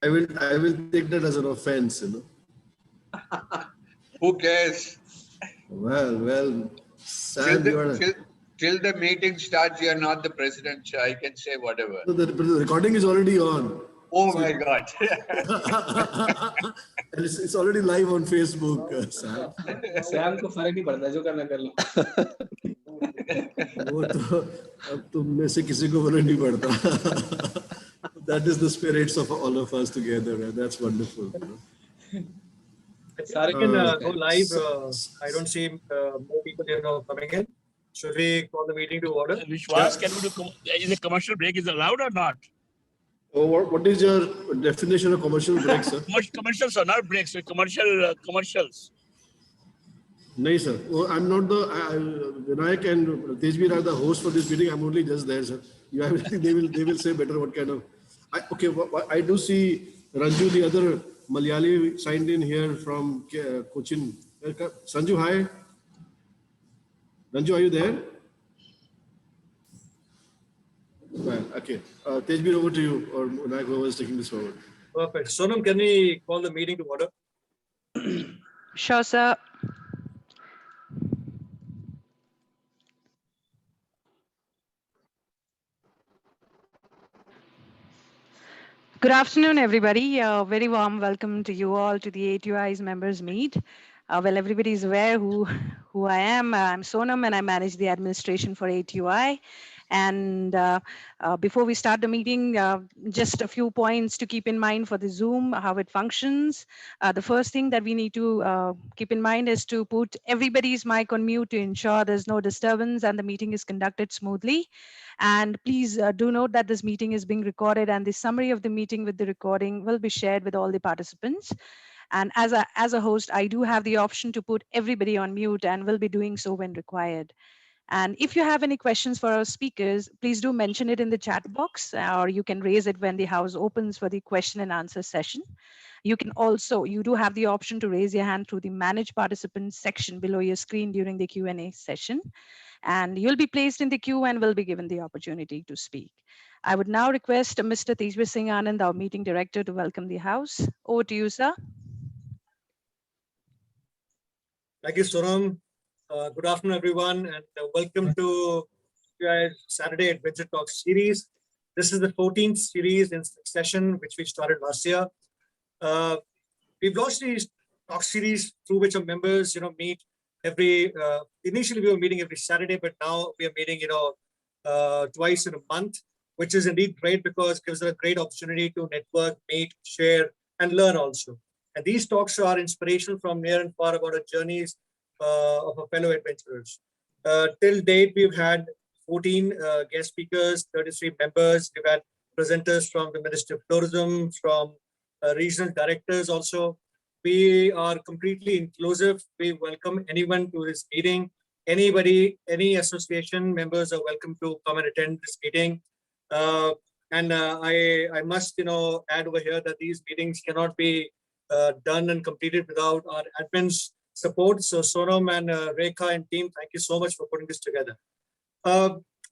I will take that as an offense, you know. Who cares? Well, Sam, Till the meeting starts, you are not the president. So I can say whatever. No, the recording is already on. Oh my God. And it's already live on Facebook, Sam. Sam को फर्क नहीं पड़ता, जो करना कर लो. वो तो अब तुम में से किसी को फर्क नहीं पड़ता. That is the spirits of all of us together, and that's wonderful. You know? Sorry, can go live. I don't see more people here now coming in. Should we call the meeting to order? Vishwas, can we do? Is a commercial break is allowed or not? Oh, what is your definition of commercial break, sir? Commercials are not breaks. Commercials. No, sir. Oh, I'm not the Vinayak and Tejbir are the hosts for this meeting. I'm only just there, sir. They will say better what kind of. I do see Ranju, the other Malayali, signed in here from Cochin. Sanju, hi. Ranju, are you there? Well, okay. Tejbir, over to you, or Vinayak, whoever is taking this forward. Perfect. Sonam, can we call the meeting to order? Sure, sir. Good afternoon, everybody. Very warm welcome to you all to the A2I's members meet. Well, everybody is aware who I am. I'm Sonam and I manage the administration for A2I. And before we start the meeting, just a few points to keep in mind for the Zoom, how it functions. The first thing that we need to keep in mind is to put everybody's mic on mute to ensure there's no disturbance and the meeting is conducted smoothly. And please do note that this meeting is being recorded and the summary of the meeting with the recording will be shared with all the participants. And as a host, I do have the option to put everybody on mute and will be doing so when required. And if you have any questions for our speakers, please do mention it in the chat box, or you can raise it when the house opens for the question and answer session. You do have the option to raise your hand through the manage participants section below your screen during the Q&A session. And you'll be placed in the queue and will be given the opportunity to speak. I would now request Mr. Tejbir Singh Anand, our meeting director, to welcome the house. Over to you, sir. Thank you, Sonam. Good afternoon, everyone, and welcome to Saturday Adventure Talk series. This is the 14th series in succession, which we started last year. We've launched these talk series through which our members, meet every. Initially, we were meeting every Saturday, but now we are meeting, twice in a month, which is indeed great because it gives us a great opportunity to network, meet, share, and learn also. And these talks are inspirational from near and far about our journeys of our fellow adventurers. Till date, we've had 14 guest speakers, 33 members. We've had presenters from the Ministry of Tourism, from regional directors also. We are completely inclusive. We welcome anyone to this meeting. Anybody, any association members are welcome to come and attend this meeting. I must, add over here that these meetings cannot be done and completed without our admin's support. So Sonam and Rekha and team, thank you so much for putting this together.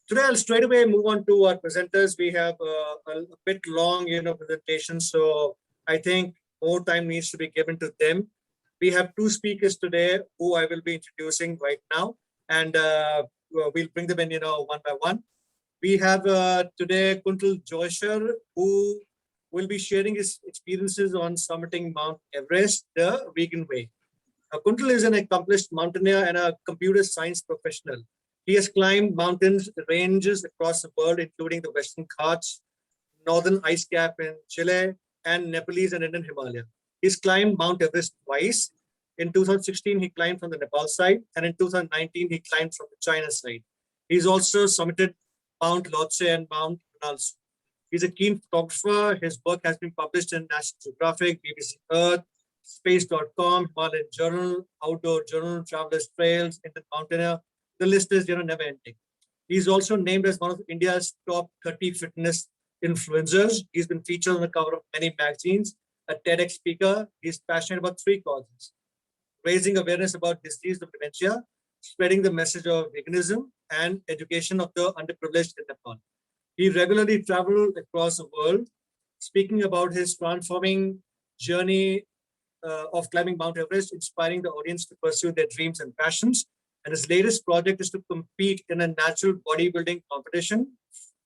Today, I'll straight away move on to our presenters. We have a bit long, presentation. So I think more time needs to be given to them. We have two speakers today who I will be introducing right now, and we'll bring them in, one by one. We have today Kuntal Joyshar, who will be sharing his experiences on summiting Mount Everest the vegan way. Kuntal is an accomplished mountaineer and a computer science professional. He has climbed mountains ranges across the world, including the Western Ghats, Northern Ice Cap in Chile, and Nepalese and Indian Himalaya. He's climbed Mount Everest twice. In 2016, he climbed from the Nepal side, and in 2019, he climbed from the China side. He's also summited Mount Lhotse and Mount Unalsu. He's a keen photographer. His work has been published in National Geographic, BBC Earth, Space.com, Himalayan Journal, Outdoor Journal, Travelers Trails, Indian Mountaineer. The list is never ending. He's also named as one of India's top 30 fitness influencers. He's been featured on the cover of many magazines, a TEDx speaker. He's passionate about three causes: raising awareness about disease of dementia, spreading the message of veganism, and education of the underprivileged in Nepal. He regularly travels across the world speaking about his transforming journey of climbing Mount Everest, inspiring the audience to pursue their dreams and passions. And his latest project is to compete in a natural bodybuilding competition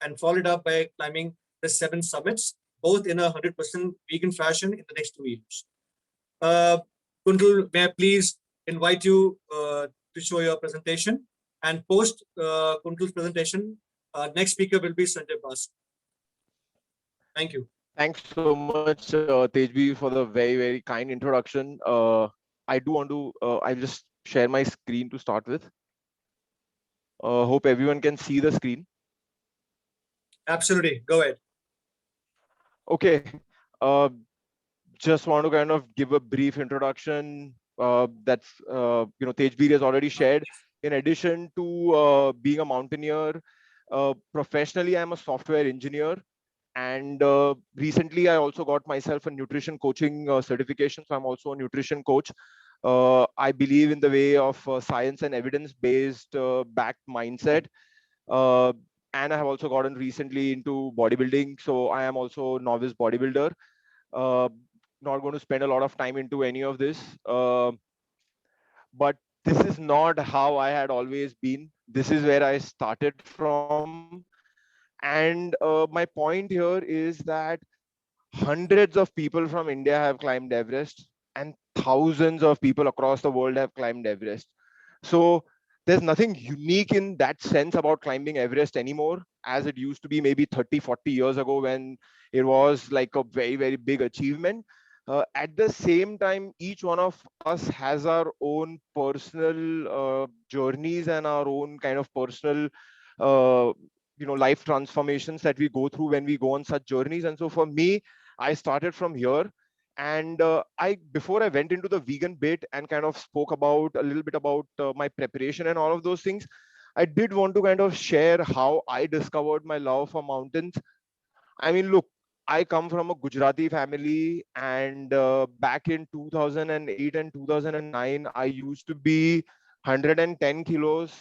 and followed up by climbing the 7 summits, both in a 100% vegan fashion in the next 2 years. Kuntal, may I please invite you to show your presentation, and post Kuntal's presentation, next speaker will be Sanjay Bas. Thank you. Thanks so much, Tejbi, for the very, very kind introduction. I do want to, I'll just share my screen to start with. Hope everyone can see the screen. Absolutely. Go ahead. Okay. Just want to kind of give a brief introduction. That's, Tejbi has already shared. In addition to being a mountaineer, professionally, I'm a software engineer. And recently, I also got myself a nutrition coaching certification. So I'm also a nutrition coach. I believe in the way of science and evidence-based backed mindset. And I have also gotten recently into bodybuilding. So I am also a novice bodybuilder. Not going to spend a lot of time into any of this. But this is not how I had always been. This is where I started from. And my point here is that hundreds of people from India have climbed Everest and thousands of people across the world have climbed Everest. So there's nothing unique in that sense about climbing Everest anymore, as it used to be maybe 30, 40 years ago when it was like a very, very big achievement. At the same time, each one of us has our own personal journeys and our own kind of personal life transformations that we go through when we go on such journeys. And so for me, I started from here. And before I went into the vegan bit and kind of spoke about a little bit about my preparation and all of those things, I did want to kind of share how I discovered my love for mountains. I mean, look, I come from a Gujarati family, and back in 2008 and 2009, I used to be 110 kilos,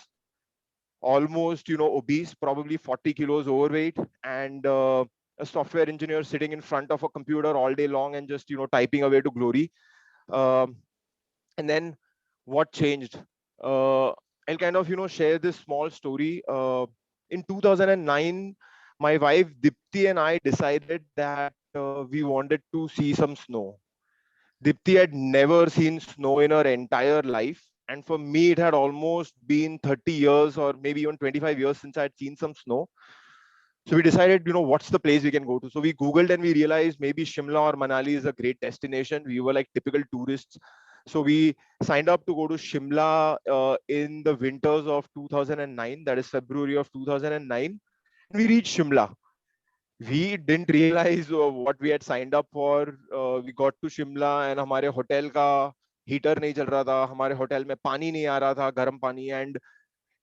almost, obese, probably 40 kilos overweight, and a software engineer sitting in front of a computer all day long and just, typing away to glory. And then what changed? I'll kind of, share this small story. In 2009, my wife Dipti and I decided that we wanted to see some snow. Dipti had never seen snow in her entire life. And for me, it had almost been 30 years or maybe even 25 years since I had seen some snow. So we decided, what's the place we can go to? So we Googled and we realized maybe Shimla or Manali is a great destination. We were like typical tourists. So we signed up to go to Shimla in the winters of 2009, that is February of 2009. And we reached Shimla. We didn't realize what we had signed up for. We got to Shimla and हमारे hotel का heater नहीं चल रहा था, हमारे hotel में पानी नहीं आ रहा था, गर्म पानी, and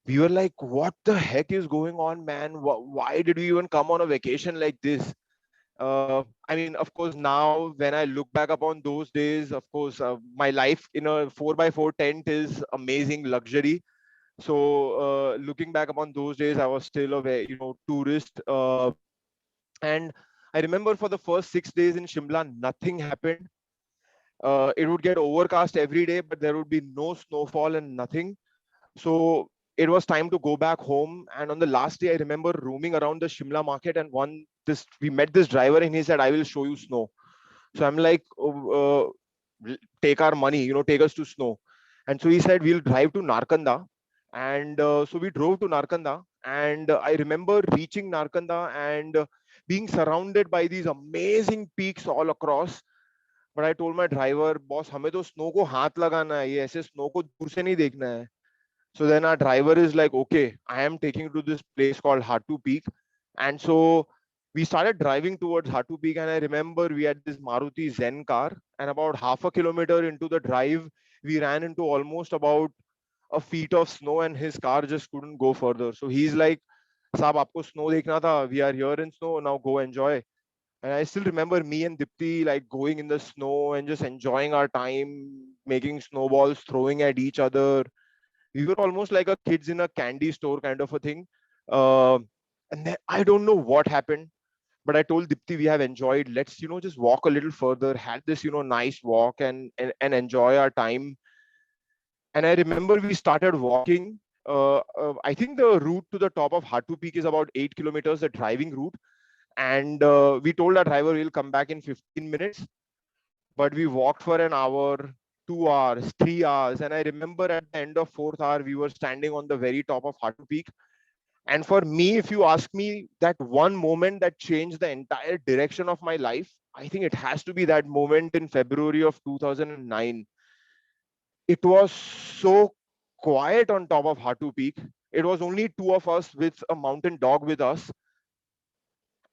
we were like, what the heck is going on, man? Why did we even come on a vacation like this? I mean, of course, now when I look back upon those days, of course, my life in a 4x4 tent is amazing luxury. So looking back upon those days, I was still a tourist. And I remember for the first 6 days in Shimla, nothing happened. It would get overcast every day, but there would be no snowfall and nothing. So it was time to go back home. And on the last day, I remember roaming around the Shimla market, and we met this driver and he said, I will show you snow. So I'm like, take our money, take us to snow. And so he said, we'll drive to Narkanda. And so we drove to Narkanda, and I remember reaching Narkanda and being surrounded by these amazing peaks all across. But I told my driver, boss, हमें तो snow को हाथ लगाना है, ये ऐसे snow को दूर से नहीं देखना है. So then our driver is like, okay, I am taking you to this place called Hatu Peak. And so we started driving towards Hatu Peak, and I remember we had this Maruti Zen car, and about half a kilometer into the drive, we ran into almost about a feet of snow, and his car just couldn't go further. So he's like, Saab, aapko snow dekhna tha, we are here in snow, now go enjoy. And I still remember me and Dipti like going in the snow and just enjoying our time, making snowballs, throwing at each other. We were almost like a kids in a candy store kind of a thing. And then I don't know what happened. but I told Dipti, we have enjoyed, let's, just walk a little further, had this, nice walk and enjoy our time. And I remember we started walking. I think the route to the top of Hatu Peak is about 8 kilometers, the driving route. And we told our driver we'll come back in 15 minutes. But we walked for an hour, 2 hours, 3 hours. And I remember at the end of 4th hour, we were standing on the very top of Hatu Peak. And for me, if you ask me that one moment that changed the entire direction of my life, I think it has to be that moment in February of 2009. It was so quiet on top of Hatu Peak. It was only 2 of us with a mountain dog with us,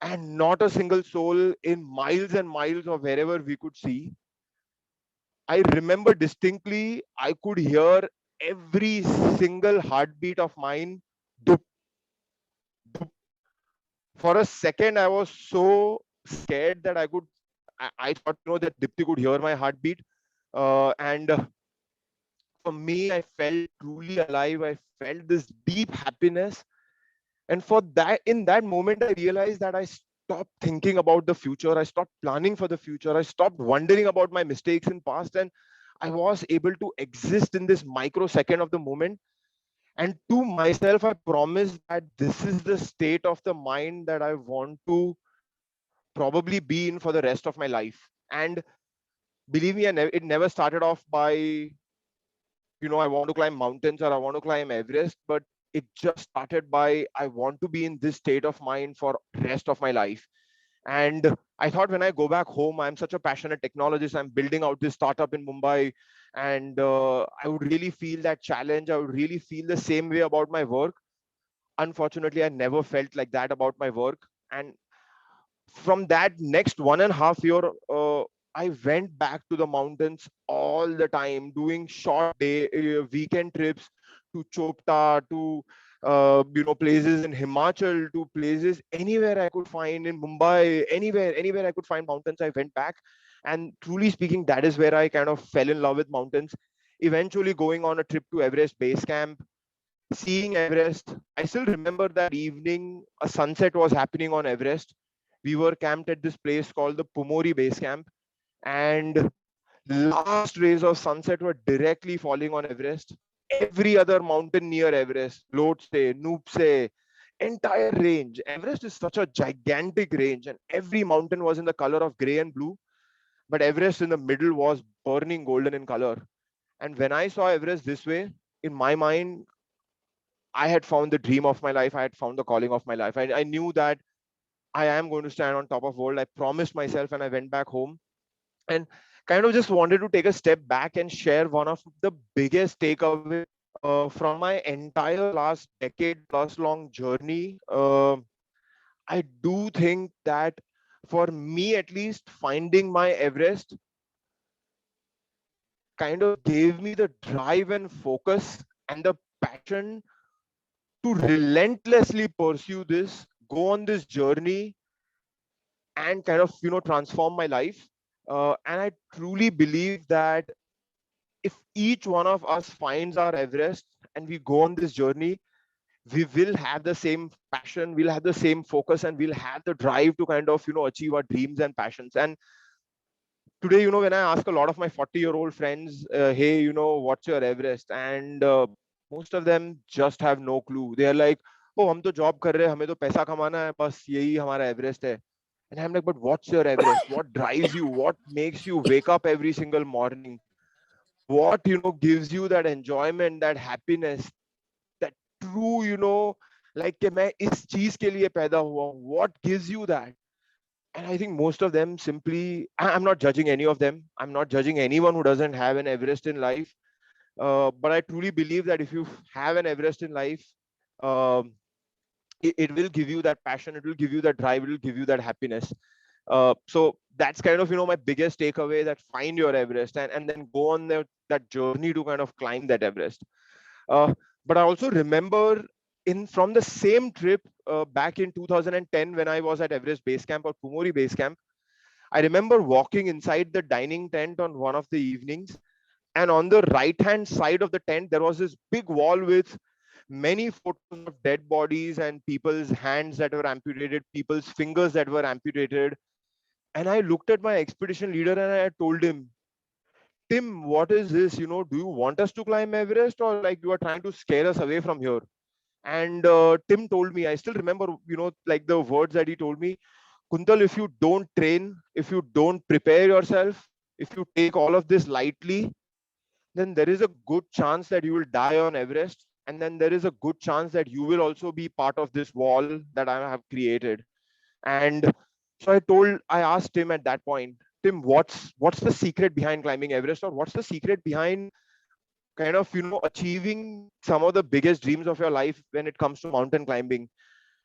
and not a single soul in miles and miles of wherever we could see. I remember distinctly, I could hear every single heartbeat of mine. Dup, dup. For a second, I was so scared that I thought, that Dipti could hear my heartbeat. And for me, I felt truly alive. I felt this deep happiness. And in that moment, I realized that I stopped thinking about the future. I stopped planning for the future. I stopped wondering about my mistakes in past. And I was able to exist in this microsecond of the moment. And to myself, I promised that this is the state of the mind that I want to probably be in for the rest of my life. And believe me, it never started off by, I want to climb mountains or I want to climb Everest, but it just started by, I want to be in this state of mind for rest of my life. And I thought when I go back home, I'm such a passionate technologist. I'm building out this startup in Mumbai, and I would really feel that challenge. I would really feel the same way about my work. Unfortunately, I never felt like that about my work. And from that next 1.5 years, I went back to the mountains all the time, doing short weekend trips to Chopta, to places in Himachal, to places anywhere I could find in Mumbai, anywhere I could find mountains. I went back, and truly speaking, that is where I kind of fell in love with mountains. Eventually, going on a trip to Everest Base Camp, seeing Everest. I still remember that evening, a sunset was happening on Everest. We were camped at this place called the Pumori Base Camp, and last rays of sunset were directly falling on Everest. Every other mountain near Everest, Lhotse, Noopse, entire range. Everest is such a gigantic range, and every mountain was in the color of gray and blue, but Everest in the middle was burning golden in color. And when I saw Everest this way, in my mind, I had found the dream of my life. I had found the calling of my life. I knew that I am going to stand on top of world. I promised myself, and I went back home and kind of just wanted to take a step back and share one of the biggest takeaways from my entire last decade plus long journey. I do think that for me, at least, finding my Everest kind of gave me the drive and focus and the passion to relentlessly pursue this, go on this journey, and kind of transform my life. And I truly believe that if each one of us finds our Everest and we go on this journey, we will have the same passion, we'll have the same focus, and we'll have the drive to kind of achieve our dreams and passions. And today, when I ask a lot of my 40-year-old friends, hey, what's your Everest? And most of them just have no clue. They're like, oh, हम तो job कर रहे हैं, हमें तो पैसा कमाना है, बस यही हमारा Everest है. And I'm like, but what's your Everest? What drives you? What makes you wake up every single morning? What, gives you that enjoyment, that happiness, that true, like कि मैं इस चीज के लिए पैदा हुआ हूँ. What gives you that? And I think most of them simply, I'm not judging any of them. I'm not judging anyone who doesn't have an Everest in life. But I truly believe that if you have an Everest in life, it will give you that passion, it will give you that drive, it will give you that happiness. So that's kind of, my biggest takeaway, that find your Everest and then go on that journey to kind of climb that Everest. But I also remember from the same trip back in 2010, when I was at Everest Base Camp or Pumori Base Camp, I remember walking inside the dining tent on one of the evenings, and on the right-hand side of the tent, there was this big wall with many photos of dead bodies and people's hands that were amputated, people's fingers that were amputated. And I looked at my expedition leader and I told him, Tim, what is this? Do you want us to climb Everest, or like you are trying to scare us away from here? And Tim told me, I still remember, like the words that he told me, Kuntal, if you don't train, if you don't prepare yourself, if you take all of this lightly, then there is a good chance that you will die on Everest. And then there is a good chance that you will also be part of this wall that I have created. And so I asked Tim at that point, Tim, what's the secret behind climbing Everest, or what's the secret behind kind of, achieving some of the biggest dreams of your life when it comes to mountain climbing?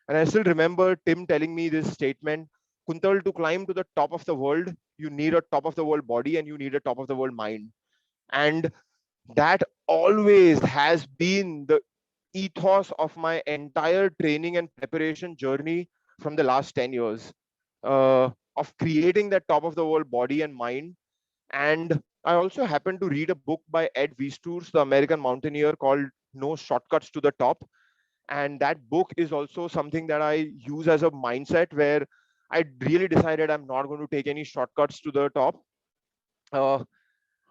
And I still remember Tim telling me this statement, Kuntal, to climb to the top of the world, you need a top of the world body and you need a top of the world mind. And that always has been the ethos of my entire training and preparation journey from the last 10 years, of creating that top of the world body and mind. And I also happened to read a book by Ed Viesturs, the American mountaineer, called No Shortcuts to the Top. And that book is also something that I use as a mindset, where I really decided I'm not going to take any shortcuts to the top.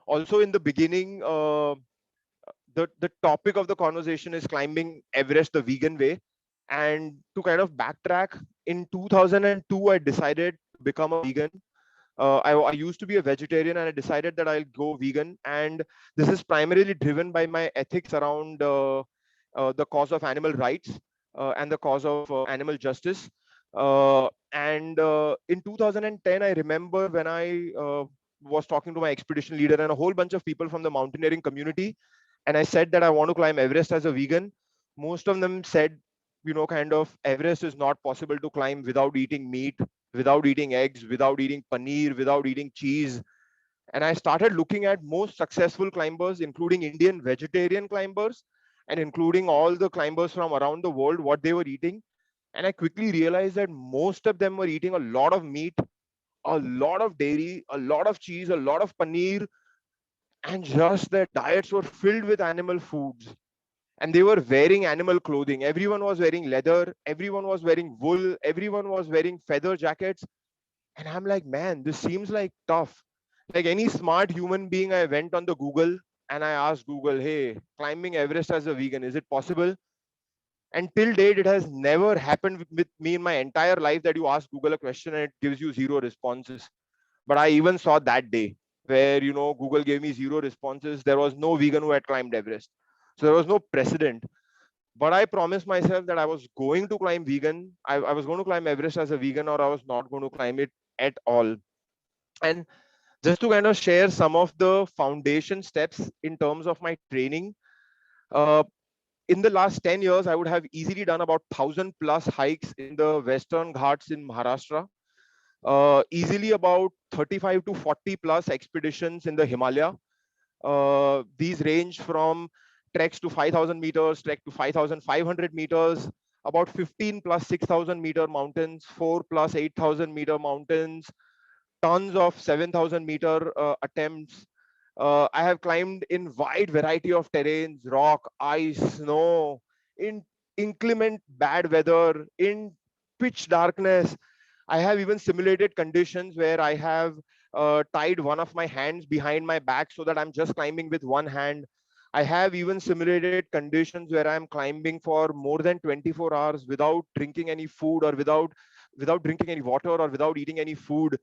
Also in the beginning, the topic of the conversation is climbing Everest the vegan way. And to kind of backtrack, in 2002, I decided to become a vegan. I used to be a vegetarian and I decided that I'll go vegan. And this is primarily driven by my ethics around the cause of animal rights and the cause of animal justice. And in 2010, I remember when I was talking to my expedition leader and a whole bunch of people from the mountaineering community, and I said that I want to climb Everest as a vegan. Most of them said, kind of, Everest is not possible to climb without eating meat, without eating eggs, without eating paneer, without eating cheese. And I started looking at most successful climbers, including Indian vegetarian climbers, and including all the climbers from around the world, what they were eating. And I quickly realized that most of them were eating a lot of meat, a lot of dairy, a lot of cheese, a lot of paneer, and just their diets were filled with animal foods. And they were wearing animal clothing. Everyone was wearing leather, everyone was wearing wool, everyone was wearing feather jackets. And I'm like, man, this seems like tough. Like any smart human being, I went on the Google and I asked Google, hey, climbing Everest as a vegan, is it possible? And till date, it has never happened with me in my entire life that you ask Google a question and it gives you zero responses. But I even saw that day where, Google gave me zero responses. There was no vegan who had climbed Everest. So there was no precedent. But I promised myself that I was going to climb vegan. I was going to climb Everest as a vegan, or I was not going to climb it at all. And just to kind of share some of the foundation steps in terms of my training, in the last 10 years, I would have easily done about 1,000+ hikes in the Western Ghats in Maharashtra. Easily about 35 to 40+ expeditions in the Himalaya. These range from treks to 5,000 meters, trek to 5,500 meters, about 15+ 6,000 meter mountains, 4+ 8,000 meter mountains, tons of 7,000 meter attempts. I have climbed in wide variety of terrains, rock, ice, snow, in inclement bad weather, in pitch darkness. I have even simulated conditions where I have tied one of my hands behind my back so that I'm just climbing with one hand. I have even simulated conditions where I'm climbing for more than 24 hours without drinking any food, or without drinking any water, or without eating any food.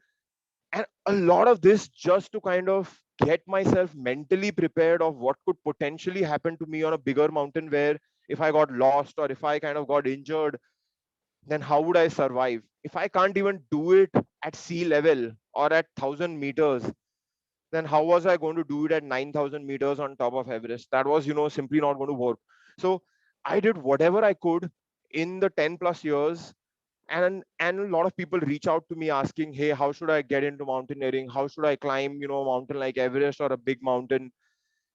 And a lot of this just to kind of get myself mentally prepared of what could potentially happen to me on a bigger mountain, where if I got lost or if I kind of got injured, then how would I survive? If I can't even do it at sea level or at 1,000 meters, then how was I going to do it at 9,000 meters on top of Everest? That was, simply not going to work. So I did whatever I could in the 10+ years. And a lot of people reach out to me asking, hey, how should I get into mountaineering? How should I climb, a mountain like Everest or a big mountain?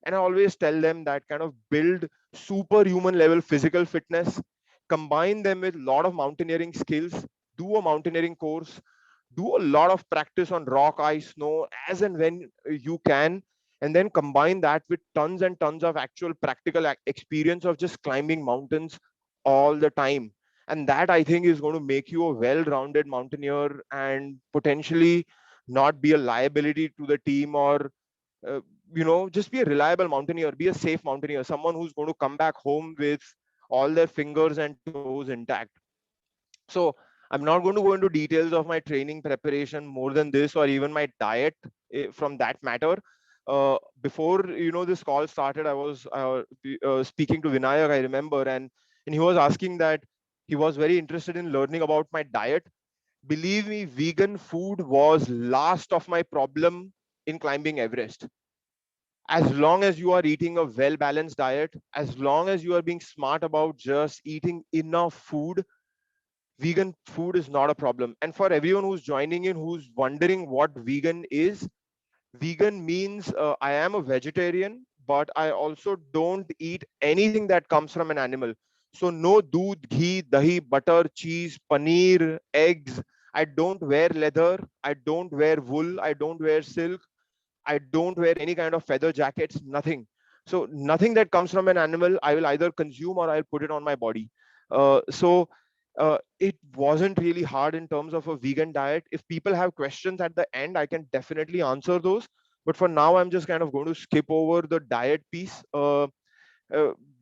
And I always tell them that kind of build superhuman level physical fitness, combine them with a lot of mountaineering skills, do a mountaineering course, do a lot of practice on rock, ice, snow, as and when you can. and then combine that with tons and tons of actual practical experience of just climbing mountains all the time. And that, I think, is going to make you a well-rounded mountaineer and potentially not be a liability to the team, or just be a reliable mountaineer, be a safe mountaineer, someone who's going to come back home with all their fingers and toes intact. So I'm not going to go into details of my training preparation more than this, or even my diet from that matter. Before this call started, I was speaking to Vinayak, I remember, and he was asking that he was very interested in learning about my diet. Believe me, vegan food was last of my problem in climbing Everest. As long as you are eating a well-balanced diet, as long as you are being smart about just eating enough food, vegan food is not a problem. And for everyone who's joining in, who's wondering what vegan is, vegan means I am a vegetarian, but I also don't eat anything that comes from an animal. So no doodh, ghee, dahi, butter, cheese, paneer, eggs. I don't wear leather. I don't wear wool. I don't wear silk. I don't wear any kind of feather jackets, nothing. So nothing that comes from an animal, I will either consume or I'll put it on my body. It wasn't really hard in terms of a vegan diet. If people have questions at the end, I can definitely answer those. But for now, I'm just kind of going to skip over the diet piece.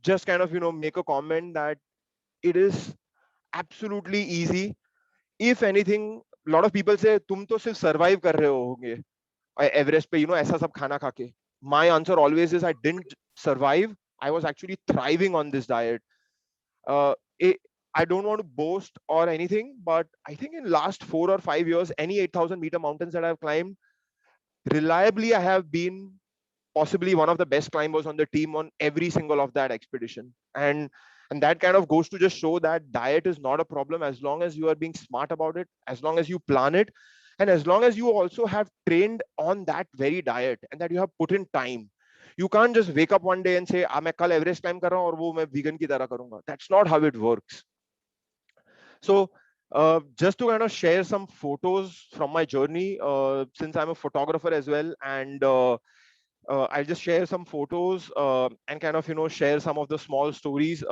Just kind of, make a comment that it is absolutely easy. If anything, a lot of people say, "तुम तो सिर्फ survive कर रहे होगे Everest पे, ऐसा सब खाना खा के." My answer always is I didn't survive. I was actually thriving on this diet. I don't want to boast or anything, but I think in last 4 or 5 years, any 8,000 meter mountains that I've climbed, reliably, I have been possibly one of the best climbers on the team on every single of that expedition. And that kind of goes to just show that diet is not a problem as long as you are being smart about it, as long as you plan it, and as long as you also have trained on that very diet and that you have put in time. You can't just wake up one day and say, मैं कल Everest climb कर रहा हूँ और वो मैं vegan की तरह करूँगा. That's not how it works. So just to kind of share some photos from my journey, since I'm a photographer as well, and I'll just share some photos and kind of, share some of the small stories.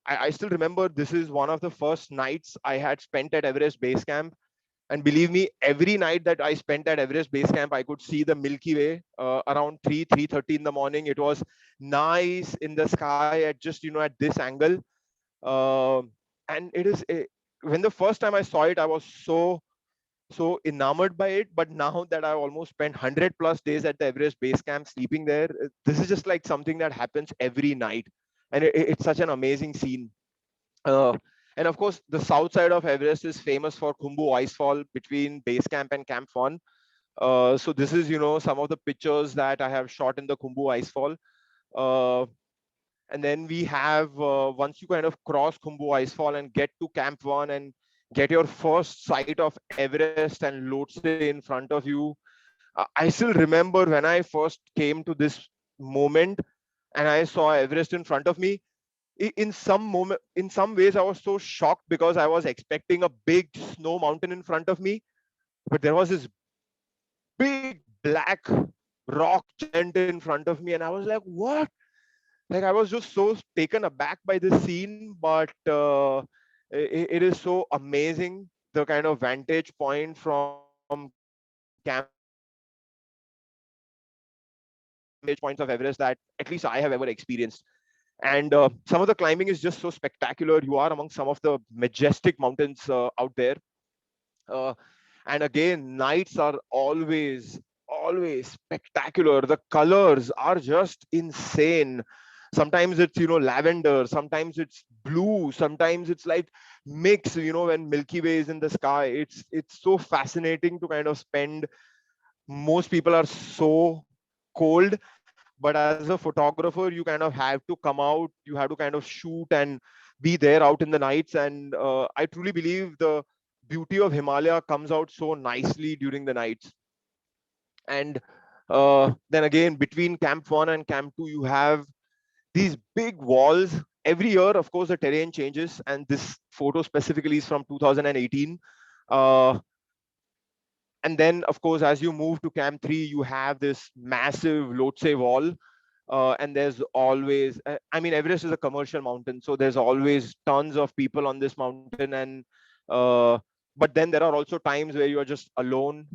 I still remember this is one of the first nights I had spent at Everest Base Camp. And believe me, every night that I spent at Everest Base Camp, I could see the Milky Way around 3:30 in the morning. It was nice in the sky at just, at this angle. And it is, when the first time I saw it, I was so enamored by it. But now that I almost spent 100+ days at the Everest Base Camp sleeping there, this is just like something that happens every night. And it's such an amazing scene. And of course, the south side of Everest is famous for Khumbu Icefall between Base Camp and Camp 1. So this is, some of the pictures that I have shot in the Khumbu Icefall. And then we have, once you kind of cross Khumbu Icefall and get to Camp 1 and get your first sight of Everest and Lhotse in front of you. I still remember when I first came to this moment and I saw Everest in front of me. In some ways, I was so shocked because I was expecting a big snow mountain in front of me, but there was this big black rock giant in front of me, and I was like, "What?" Like, I was just so taken aback by this scene, but it is so amazing, the kind of vantage point from Camp points of Everest that at least I have ever experienced. And some of the climbing is just so spectacular. You are among some of the majestic mountains out there. And again, nights are always spectacular. The colors are just insane. Sometimes it's, lavender, sometimes it's blue, sometimes it's like mix, when Milky Way is in the sky. It's so fascinating to kind of spend. Most people are so cold, but as a photographer, you kind of have to come out, you have to kind of shoot and be there out in the nights. And I truly believe the beauty of Himalaya comes out so nicely during the nights. And then again, between Camp 1 and Camp 2, you have these big walls. Every year, of course, the terrain changes, and this photo specifically is from 2018. And then, of course, as you move to Camp 3, you have this massive Lhotse wall. And there's always, I mean, Everest is a commercial mountain, so there's always tons of people on this mountain. And but then there are also times where you are just alone,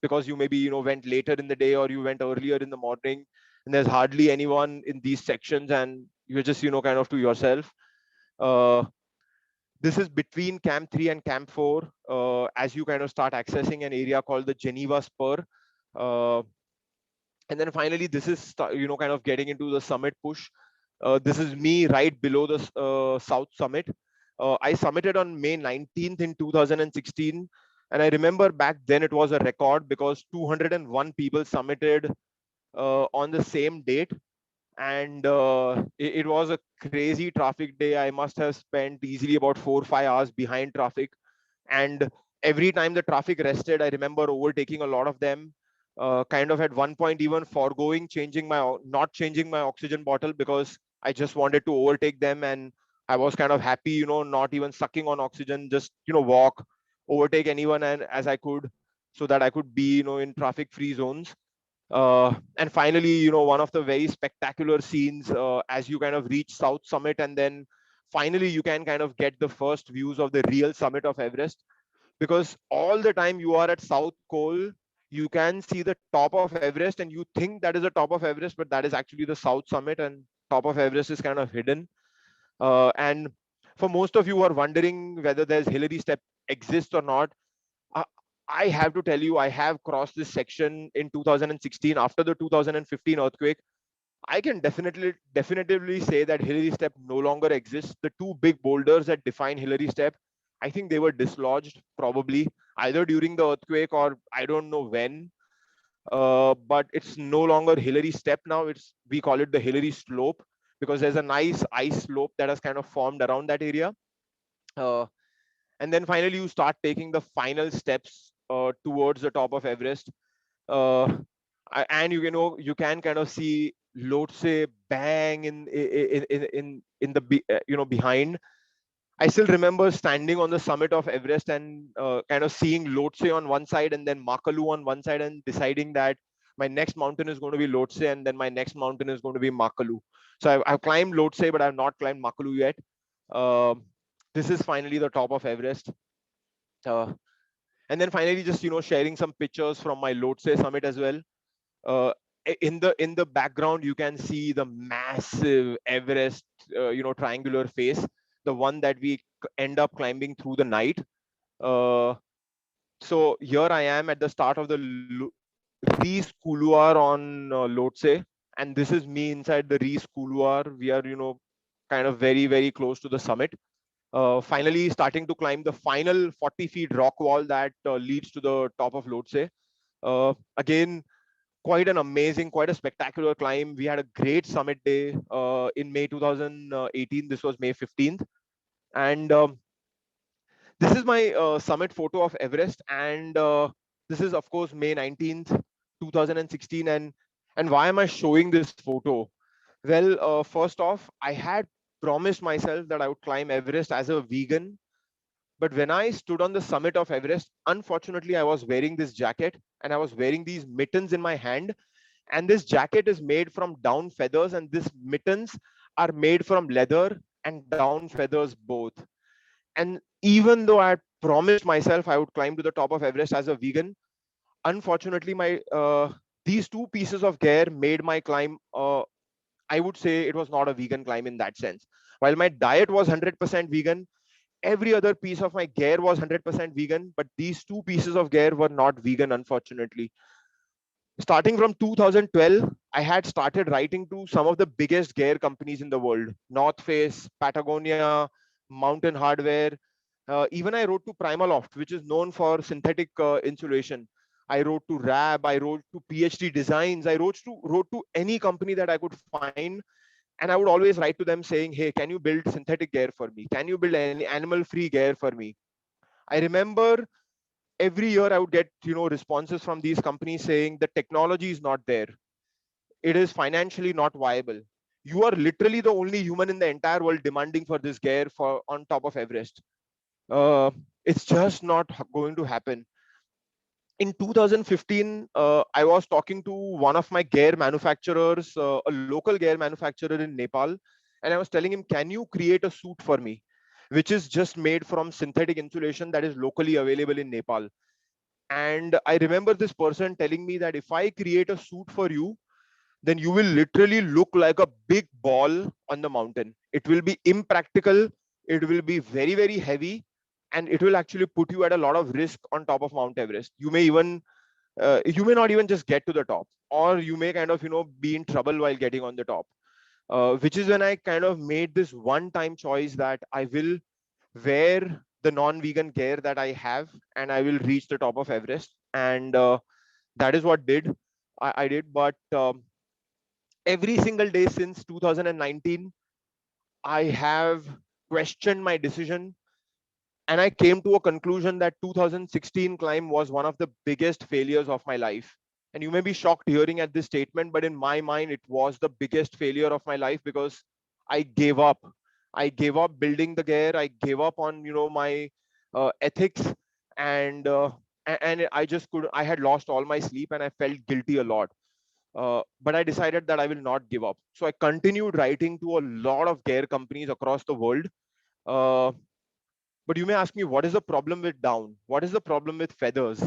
because you maybe, went later in the day or you went earlier in the morning, and there's hardly anyone in these sections, and you're just, kind of to yourself. This is between Camp 3 and Camp 4, as you kind of start accessing an area called the Geneva Spur. And then finally, this is, kind of getting into the summit push. This is me right below the South Summit. I summited on May 19th in 2016. And I remember back then it was a record because 201 people summited on the same date. And it was a crazy traffic day. I must have spent easily about 4 or 5 hours behind traffic. And every time the traffic rested, I remember overtaking a lot of them. Kind of at one point even foregoing not changing my oxygen bottle because I just wanted to overtake them, and I was kind of happy, not even sucking on oxygen, just walk, overtake anyone and as I could, so that I could be in traffic free zones. And finally, one of the very spectacular scenes as you kind of reach South Summit, and then finally you can kind of get the first views of the real summit of Everest, because all the time you are at South Col, you can see the top of Everest and you think that is the top of Everest, but that is actually the South Summit, and top of Everest is kind of hidden. And for most of you who are wondering whether there's Hillary Step exists or not, I have to tell you, I have crossed this section in 2016 after the 2015 earthquake. I can definitively say that Hillary Step no longer exists. The two big boulders that define Hillary Step, I think they were dislodged probably either during the earthquake or I don't know when. But it's no longer Hillary Step now. We call it the Hillary Slope because there's a nice ice slope that has kind of formed around that area. And then finally, you start taking the final steps towards the top of Everest. And you can kind of see Lhotse bang in the behind. I still remember standing on the summit of Everest and kind of seeing Lhotse on one side and then Makalu on one side, and deciding that my next mountain is going to be Lhotse and then my next mountain is going to be Makalu. So I've climbed Lhotse, but I've not climbed Makalu yet. This is finally the top of Everest. And then finally, just sharing some pictures from my Lhotse summit as well. In the background, you can see the massive Everest, triangular face, the one that we end up climbing through the night. So here I am at the start of the Rees Couloir on Lhotse, and this is me inside the Rees Couloir. We are, kind of very, very close to the summit. Finally starting to climb the final 40 feet rock wall that leads to the top of Lhotse. Again, quite a spectacular climb. We had a great summit day in May 2018. This was May 15th. And this is my summit photo of Everest. And this is, of course, May 19th, 2016. And why am I showing this photo? Well, first off, I had promised myself that I would climb Everest as a vegan. But when I stood on the summit of Everest, unfortunately, I was wearing this jacket and I was wearing these mittens in my hand. And this jacket is made from down feathers, and these mittens are made from leather and down feathers both. And even though I had promised myself I would climb to the top of Everest as a vegan, unfortunately, these two pieces of gear made my climb, I would say it was not a vegan climb in that sense. While my diet was 100% vegan, every other piece of my gear was 100% vegan, but these two pieces of gear were not vegan, unfortunately. Starting from 2012, I had started writing to some of the biggest gear companies in the world: North Face, Patagonia, Mountain Hardwear. Even I wrote to Primaloft, which is known for synthetic insulation. I wrote to RAB, I wrote to PhD Designs, I wrote to any company that I could find. And I would always write to them saying, hey, can you build synthetic gear for me? Can you build any animal-free gear for me? I remember every year I would get, responses from these companies saying the technology is not there. It is financially not viable. You are literally the only human in the entire world demanding for this gear on top of Everest. It's just not going to happen. in 2015, I was talking to one of my gear manufacturers, a local gear manufacturer in Nepal, and I was telling him, can you create a suit for me, which is just made from synthetic insulation that is locally available in Nepal? And I remember this person telling me that if I create a suit for you, then you will literally look like a big ball on the mountain. It will be impractical. It will be very, very heavy. And it will actually put you at a lot of risk on top of Mount Everest. You may even, you may not even just get to the top, or you may kind of, be in trouble while getting on the top. Which is when I kind of made this one-time choice that I will wear the non-vegan gear that I have, and I will reach the top of Everest. And that is what I did. But every single day since 2019, I have questioned my decision, and I came to a conclusion that 2016 climb was one of the biggest failures of my life. And you may be shocked hearing at this statement, but in my mind, it was the biggest failure of my life because I gave up. I gave up building the gear. I gave up on my ethics, and I just could. I had lost all my sleep, and I felt guilty a lot. But I decided that I will not give up. So I continued writing to a lot of gear companies across the world. Uh, but you may ask me, what is the problem with down? What is the problem with feathers?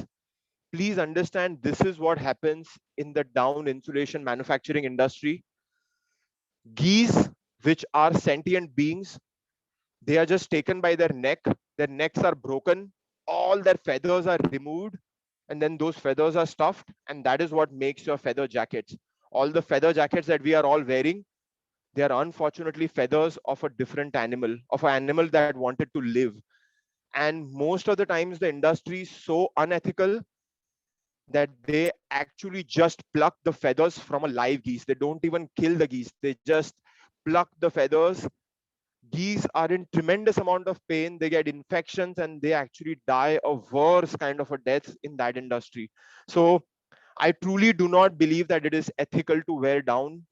Please understand, this is what happens in the down insulation manufacturing industry. Geese, which are sentient beings, they are just taken by their neck. Their necks are broken. All their feathers are removed. And then those feathers are stuffed. And that is what makes your feather jackets. All the feather jackets that we are all wearing, they are unfortunately feathers of a different animal, of an animal that wanted to live. And most of the times the industry is so unethical that they actually just pluck the feathers from a live geese. They don't even kill the geese. They just pluck the feathers. Geese are in tremendous amount of pain. They get infections and they actually die a worse kind of a death in that industry. So I truly do not believe that it is ethical to wear down,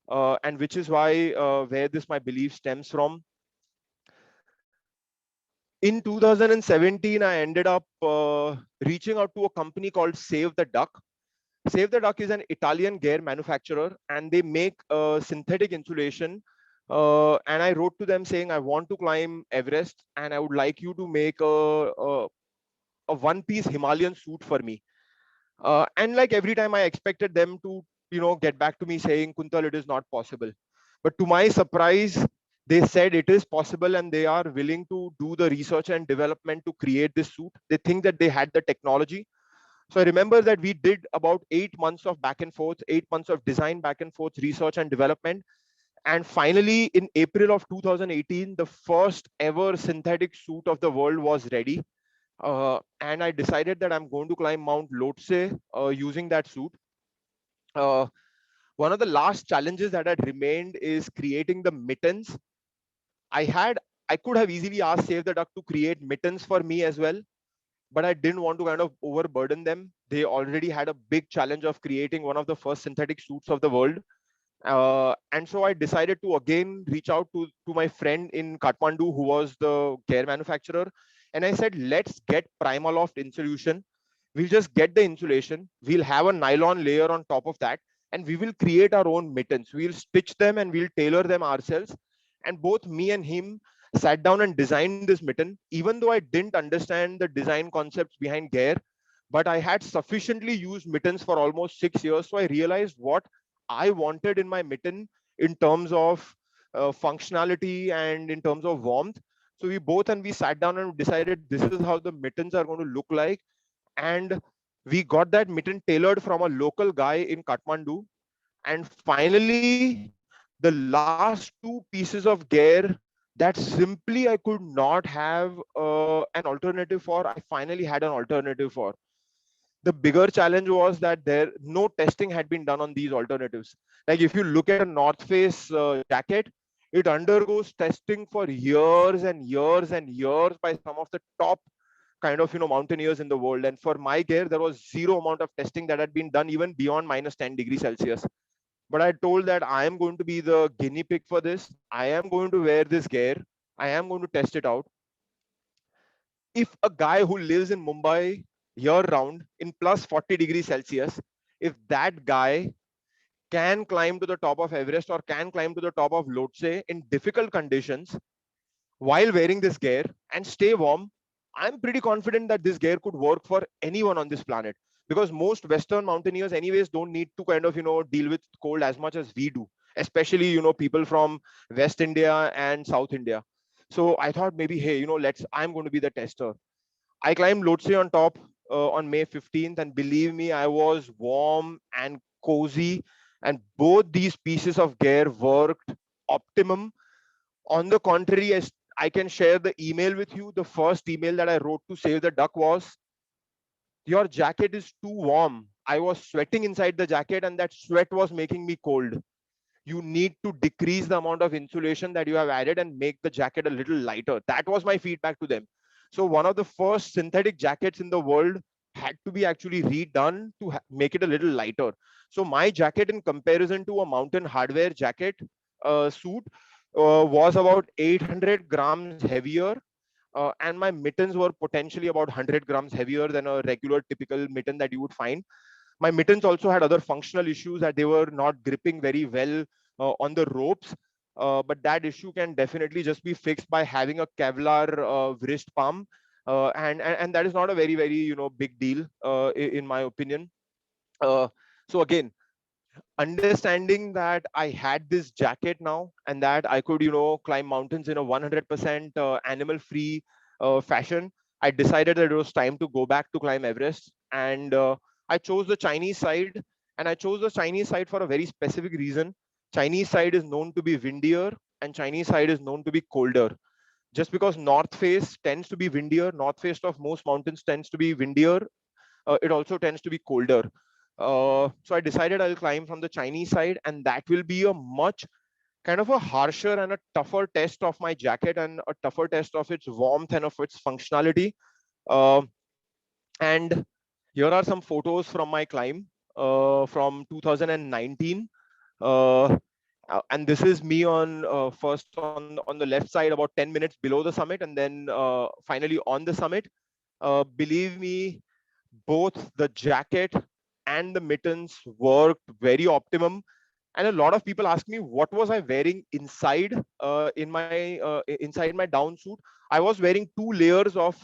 and which is why where this my belief stems from. In 2017, I ended up reaching out to a company called Save the Duck. Save the Duck is an Italian gear manufacturer, and they make synthetic insulation. And I wrote to them saying, I want to climb Everest, and I would like you to make a one-piece Himalayan suit for me. And like every time, I expected them to, get back to me saying, Kuntal, it is not possible. But to my surprise, they said it is possible, and they are willing to do the research and development to create this suit. They think that they had the technology. So I remember that we did about 8 months of back and forth, 8 months of design back and forth, research and development. And finally, in April of 2018, the first ever synthetic suit of the world was ready. And I decided that I'm going to climb Mount Lhotse using that suit. One of the last challenges that had remained is creating the mittens. I could have easily asked Save the Duck to create mittens for me as well, but I didn't want to kind of overburden them. They already had a big challenge of creating one of the first synthetic suits of the world. And so I decided to again reach out to my friend in Kathmandu, who was the gear manufacturer. And I said, let's get Primaloft insulation. We'll just get the insulation. We'll have a nylon layer on top of that, and we will create our own mittens. We'll stitch them and we'll tailor them ourselves. And both me and him sat down and designed this mitten, even though I didn't understand the design concepts behind gear, but I had sufficiently used mittens for almost 6 years. So I realized what I wanted in my mitten in terms of functionality and in terms of warmth. So we sat down and decided this is how the mittens are going to look like. And we got that mitten tailored from a local guy in Kathmandu. And finally, the last two pieces of gear that simply I could not have an alternative for, I finally had an alternative for. The bigger challenge was that no testing had been done on these alternatives. Like if you look at a North Face jacket, it undergoes testing for years and years and years by some of the top kind of mountaineers in the world. And for my gear, there was zero amount of testing that had been done even beyond minus 10 degrees Celsius. But I told that I am going to be the guinea pig for this. I am going to wear this gear. I am going to test it out. If a guy who lives in Mumbai year round in plus 40 degrees Celsius. If that guy can climb to the top of Everest or can climb to the top of Lhotse in difficult conditions while wearing this gear and stay warm, I'm pretty confident that this gear could work for anyone on this planet, because most Western mountaineers anyways don't need to kind of, deal with cold as much as we do, especially, people from West India and South India. So I thought maybe, hey, I'm going to be the tester. I climbed Lhotse on top on May 15th, and believe me, I was warm and cozy, and both these pieces of gear worked optimum. On the contrary, I can share the email with you. The first email that I wrote to Save the Duck was, your jacket is too warm. I was sweating inside the jacket, and that sweat was making me cold. You need to decrease the amount of insulation that you have added and make the jacket a little lighter. That was my feedback to them. So one of the first synthetic jackets in the world had to be actually redone to make it a little lighter. So my jacket, in comparison to a Mountain Hardwear jacket suit, was about 800 grams heavier, and my mittens were potentially about 100 grams heavier than a regular typical mitten that you would find. My mittens also had other functional issues, that they were not gripping very well on the ropes. But that issue can definitely just be fixed by having a Kevlar wrist palm. And that is not a very, very, big deal in my opinion. So again, understanding that I had this jacket now, and that I could, climb mountains in a 100% animal free fashion, I decided that it was time to go back to climb Everest. And I chose the Chinese side, and I chose the Chinese side for a very specific reason. Chinese side is known to be windier, and Chinese side is known to be colder. Just because north face tends to be windier, north face of most mountains tends to be windier, it also tends to be colder. So I decided I'll climb from the Chinese side, and that will be a much kind of a harsher and a tougher test of my jacket, and a tougher test of its warmth and of its functionality. Uh, and here are some photos from my climb from 2019. And this is me on first on the left side, about 10 minutes below the summit, and then finally on the summit. Believe me, both the jacket and the mittens worked very optimum. And a lot of people ask me, what was I wearing inside inside my down suit? I was wearing 2 layers of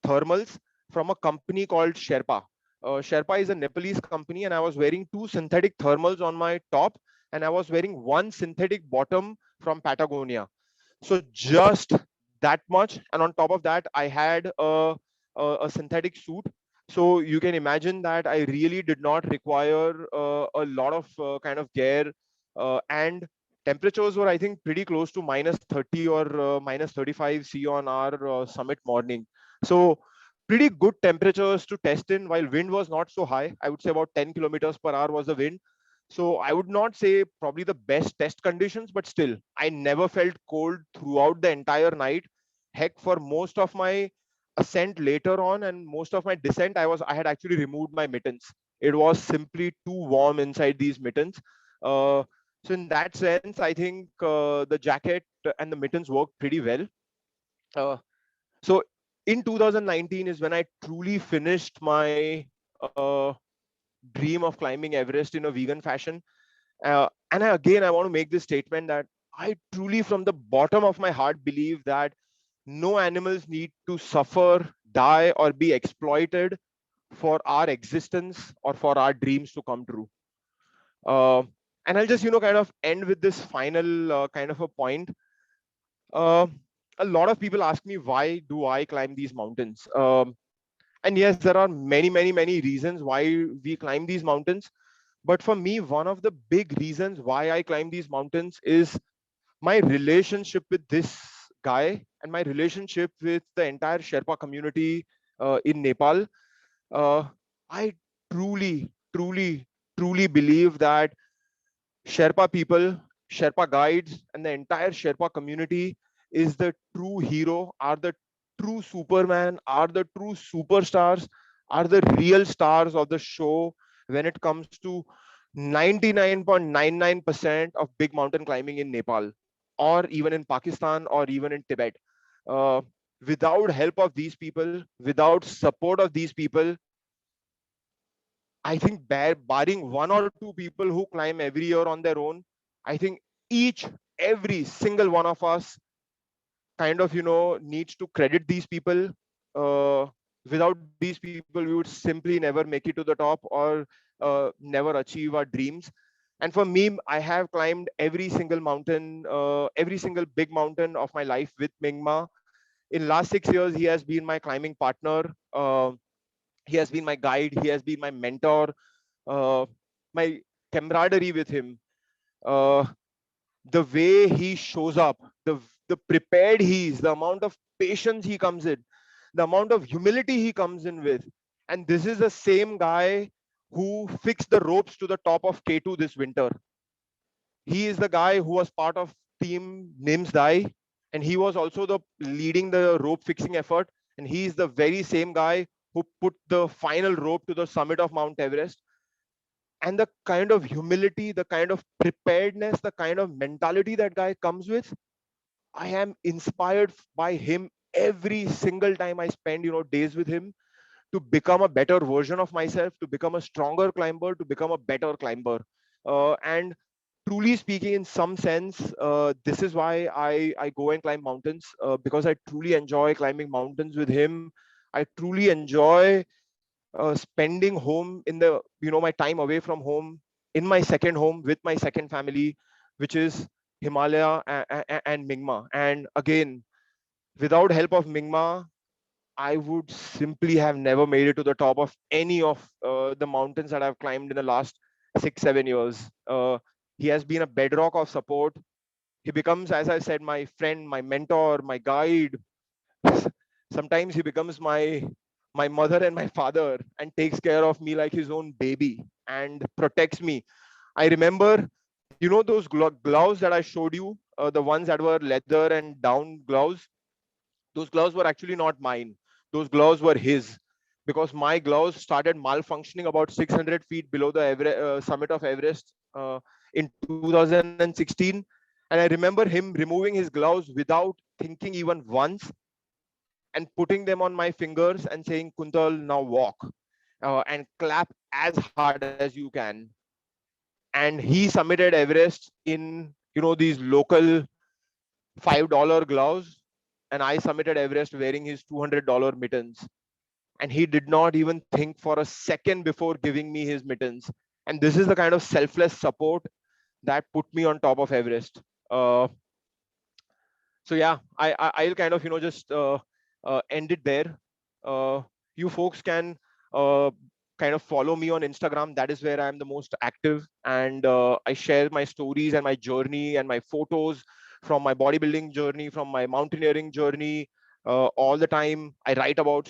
thermals from a company called Sherpa. Sherpa is a Nepalese company, and I was wearing 2 synthetic thermals on my top, and I was wearing 1 synthetic bottom from Patagonia. So just that much, and on top of that, I had a synthetic suit. So you can imagine that I really did not require a lot of kind of gear, and temperatures were, I think, pretty close to minus 30 or minus 35 C on our summit morning. So pretty good temperatures to test in, while wind was not so high. I would say about 10 kilometers per hour was the wind. So I would not say probably the best test conditions, but still, I never felt cold throughout the entire night. Heck, for most of my ascent later on and most of my descent, I had actually removed my mittens. It was simply too warm inside these mittens. So in that sense, I think the jacket and the mittens worked pretty well. So in 2019 is when I truly finished my dream of climbing Everest in a vegan fashion. And again, I want to make this statement that I truly, from the bottom of my heart, believe that no animals need to suffer, die, or be exploited for our existence or for our dreams to come true. And I'll just, kind of end with this final kind of a point. A lot of people ask me, why do I climb these mountains? And yes, there are many, many, many reasons why we climb these mountains. But for me, one of the big reasons why I climb these mountains is my relationship with this guy and my relationship with the entire Sherpa community in Nepal. I truly, truly, truly believe that Sherpa people, Sherpa guides, and the entire Sherpa community is the true hero, are the true Superman, are the true superstars, are the real stars of the show when it comes to 99.99% of big mountain climbing in Nepal, or even in Pakistan, or even in Tibet. Without help of these people, without support of these people, I think barring one or two people who climb every year on their own, I think every single one of us kind of, needs to credit these people. Without these people, we would simply never make it to the top, or never achieve our dreams. And for me, I have climbed every single mountain, every single big mountain of my life with Mingma. In last 6 years, he has been my climbing partner. He has been my guide. He has been my mentor. My camaraderie with him. The way he shows up, the prepared he is, the amount of patience he comes in, the amount of humility he comes in with. And this is the same guy who fixed the ropes to the top of K2 this winter. He is the guy who was part of team Nims Dai, and he was also the leading the rope fixing effort. And he is the very same guy who put the final rope to the summit of Mount Everest. And the kind of humility, the kind of preparedness, the kind of mentality that guy comes with, I am inspired by him every single time I spend, days with him, to become a better version of myself, to become a stronger climber, to become a better climber. And truly speaking, in some sense, this is why I go and climb mountains, because I truly enjoy climbing mountains with him. I truly enjoy spending home in the, my time away from home, in my second home with my second family, which is Himalaya and Mingma. And again, without help of Mingma, I would simply have never made it to the top of any of the mountains that I've climbed in the last 6-7 years. He has been a bedrock of support. He becomes, as I said, my friend, my mentor, my guide. Sometimes he becomes my mother and my father, and takes care of me like his own baby and protects me. I remember, those gloves that I showed you, the ones that were leather and down gloves. Those gloves were actually not mine. Those gloves were his, because my gloves started malfunctioning about 600 feet below the summit of Everest in 2016. And I remember him removing his gloves without thinking even once, and putting them on my fingers and saying, "Kuntal, now walk and clap as hard as you can." And he summited Everest in, these local $5 gloves, and I summited Everest wearing his $200 mittens. And he did not even think for a second before giving me his mittens. And this is the kind of selfless support that put me on top of Everest. So yeah, I'll kind of, just end it there. You folks can kind of follow me on Instagram. That is where I'm the most active, and I share my stories and my journey and my photos from my bodybuilding journey, from my mountaineering journey. All the time I write about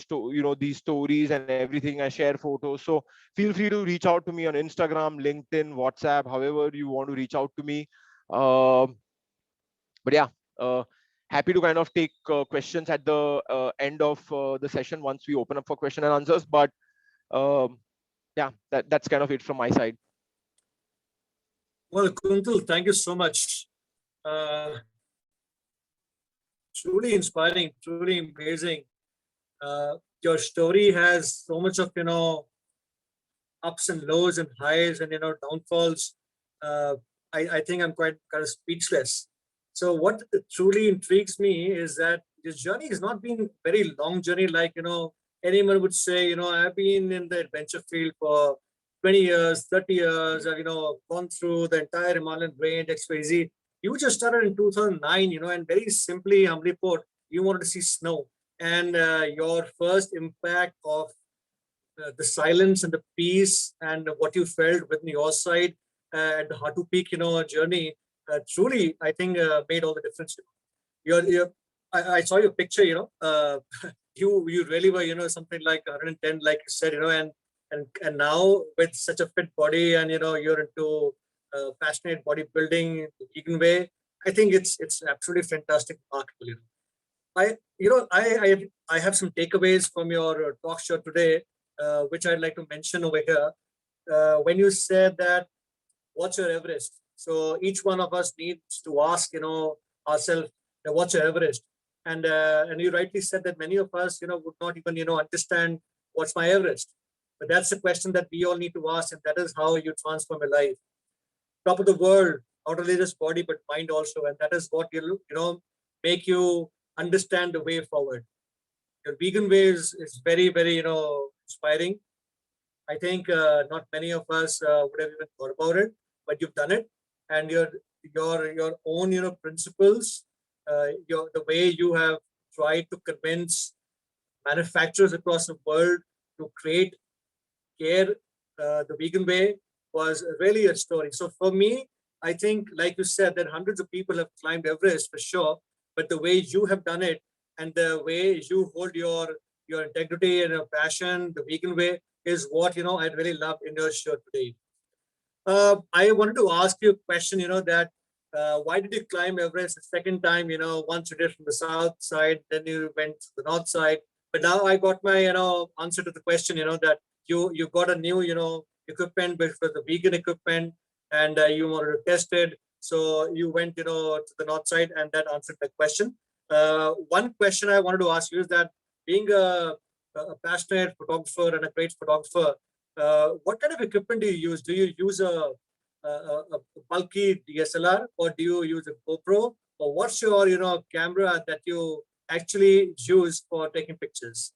these stories and everything. I share photos, so feel free to reach out to me on Instagram, LinkedIn, WhatsApp, however you want to reach out to me. But yeah, happy to kind of take questions at the end of the session once we open up for question and answers. But yeah, that's kind of it from my side. Well, Kuntal, thank you so much. Truly inspiring, truly amazing. Your story has so much of, ups and lows and highs and, downfalls. I think I'm quite kind of speechless. So what truly intrigues me is that this journey has not been a very long journey. Like, anyone would say, I've been in the adventure field for 20 years, 30 years. I've, gone through the entire Himalayan range, XYZ. You just started in 2009, and very simply, humbly put, you wanted to see snow. And your first impact of the silence and the peace and what you felt within your side at the Hatu Peak, journey, truly, I think made all the difference. I saw your picture, you really were, something like 110, like you said, and now with such a fit body, and you're into passionate bodybuilding, vegan way. I think it's absolutely fantastic, remarkable. I have some takeaways from your talk show today, which I'd like to mention over here. When you said that, what's your Everest? So each one of us needs to ask, ourselves, what's your Everest? And you rightly said that many of us, would not even, understand what's my Everest. But that's the question that we all need to ask, and that is how you transform your life. Top of the world, not only just body but mind also, and that is what will make you understand the way forward. Your vegan way is very, very inspiring. I think not many of us would have even thought about it, but you've done it, and your own principles, the way you have tried to convince manufacturers across the world to create care the vegan way was really a story. So for me, I think, like you said, that hundreds of people have climbed Everest for sure, but the way you have done it and the way you hold your integrity and your passion, the vegan way, is what I really love in your show today. I wanted to ask you a question. That why did you climb Everest the second time? Once you did from the south side, then you went to the north side. But now I got my answer to the question. That you got a new equipment, which was the vegan equipment, and you wanted to test it. So you went to the north side, and that answered the question. One question I wanted to ask you is that being a passionate photographer and a great photographer, what kind of equipment do you use? Do you use a bulky DSLR, or do you use a GoPro, or what's your camera that you actually use for taking pictures?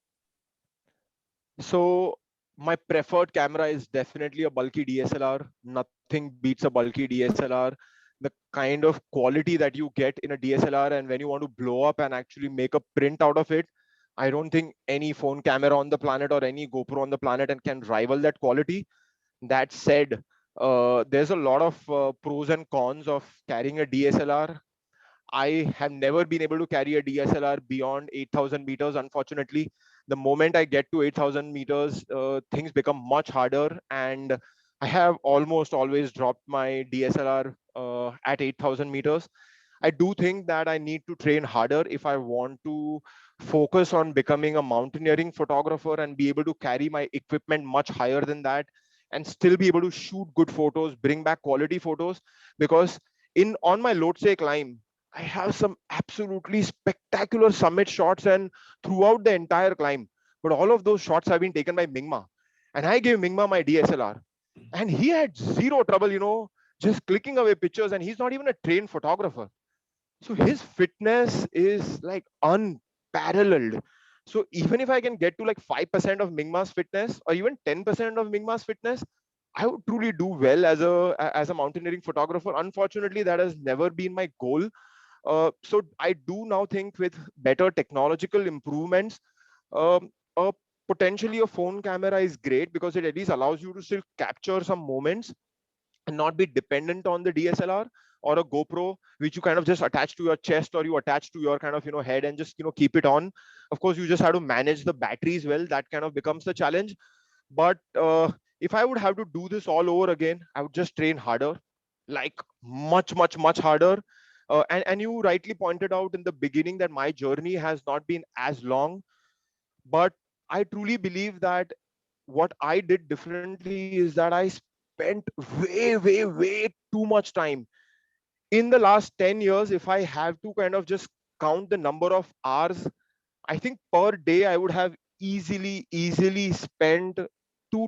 So my preferred camera is definitely a bulky DSLR. Nothing beats a bulky DSLR. The kind of quality that you get in a DSLR, and when you want to blow up and actually make a print out of it, I don't think any phone camera on the planet or any GoPro on the planet and can rival that quality. That said, there's a lot of pros and cons of carrying a DSLR. I have never been able to carry a DSLR beyond 8,000 meters. Unfortunately, the moment I get to 8,000 meters, things become much harder, and I have almost always dropped my DSLR at 8,000 meters. I do think that I need to train harder if I want to focus on becoming a mountaineering photographer and be able to carry my equipment much higher than that and still be able to shoot good photos, bring back quality photos. Because on my Lhotse climb, I have some absolutely spectacular summit shots and throughout the entire climb. But all of those shots have been taken by Mingma. And I gave Mingma my DSLR. And he had zero trouble, just clicking away pictures. And he's not even a trained photographer. So his fitness is like unparalleled. So even if I can get to like 5% of Mingma's fitness or even 10% of Mingma's fitness, I would truly do well as a mountaineering photographer. Unfortunately, that has never been my goal. So I do now think with better technological improvements, potentially a phone camera is great because it at least allows you to still capture some moments and not be dependent on the DSLR or a GoPro, which you kind of just attach to your chest or you attach to your kind of head and just keep it on. Of course, you just have to manage the batteries well. That kind of becomes the challenge. But if I would have to do this all over again, I would just train harder, like much harder. And you rightly pointed out in the beginning that my journey has not been as long, but I truly believe that what I did differently is that I spent way too much time. In the last 10 years, if I have to kind of just count the number of hours, I think per day I would have easily spent 2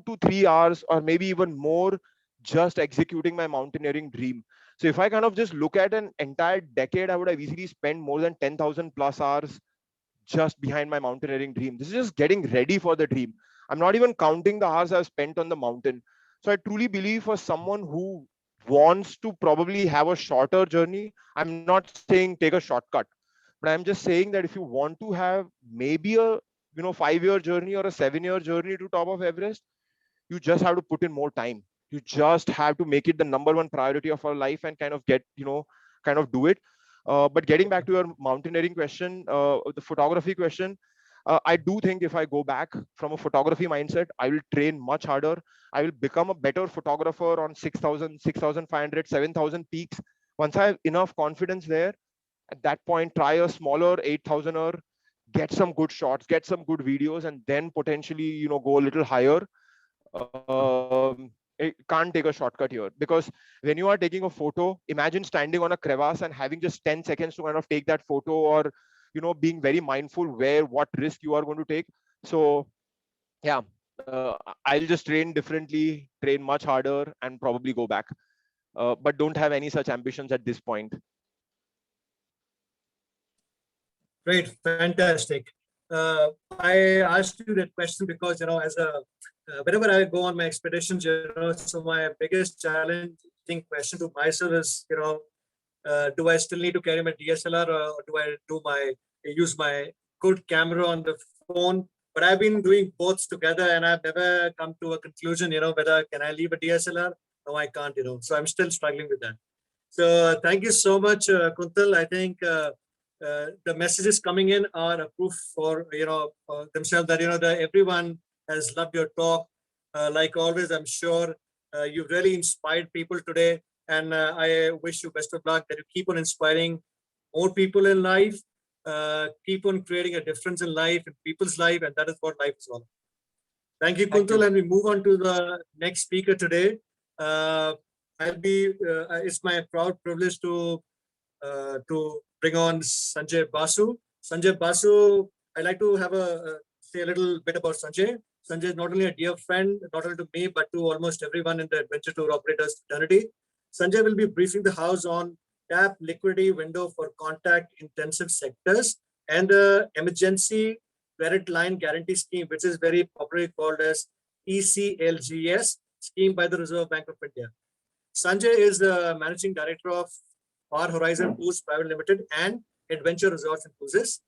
to 3 hours or maybe even more just executing my mountaineering dream. So if I kind of just look at an entire decade, I would have easily spent more than 10,000 plus hours just behind my mountaineering dream. This is just getting ready for the dream. I'm not even counting the hours I've spent on the mountain. So I truly believe for someone who wants to probably have a shorter journey, I'm not saying take a shortcut, but I'm just saying that if you want to have maybe a 5-year journey or a 7-year journey to top of Everest, you just have to put in more time. You just have to make it the number one priority of our life and kind of do it. But getting back to your mountaineering question, the photography question, I do think if I go back from a photography mindset, I will train much harder. I will become a better photographer on 6,000, 6,500, 7,000 peaks. Once I have enough confidence there, at that point, try a smaller 8,000er, get some good shots, get some good videos, and then potentially, go a little higher. It can't take a shortcut here, because when you are taking a photo, imagine standing on a crevasse and having just 10 seconds to kind of take that photo, or being very mindful what risk you are going to take. So yeah, I'll just train differently, train much harder, and probably go back. But don't have any such ambitions at this point. Great, fantastic. I asked you that question because, as whenever I go on my expeditions, so my biggest challenging question to myself is, do I still need to carry my DSLR, or do I use my good camera on the phone? But I've been doing both together, and I've never come to a conclusion, whether can I leave a DSLR? No, I can't, so I'm still struggling with that. So thank you so much, Kuntal. I think the messages coming in are a proof for themselves that that everyone has loved your talk. Like always, I'm sure you've really inspired people today, and I wish you best of luck, that you keep on inspiring more people in life, keep on creating a difference in life, in people's life, and that is what life is all. Thank you, Thank Kuntal, you. and we move on to the next speaker today. It's my proud privilege to bring on Sanjay Basu. Sanjay Basu, I'd like to say a little bit about Sanjay. Sanjay is not only a dear friend, not only to me, but to almost everyone in the Adventure Tour Operators fraternity. Sanjay will be briefing the House on tap liquidity window for contact intensive sectors and the emergency credit line guarantee scheme, which is very popularly called as ECLGS scheme by the Reserve Bank of India. Sanjay is the managing director of Far Horizon Tours Private Limited and Adventure Resorts and Cruises.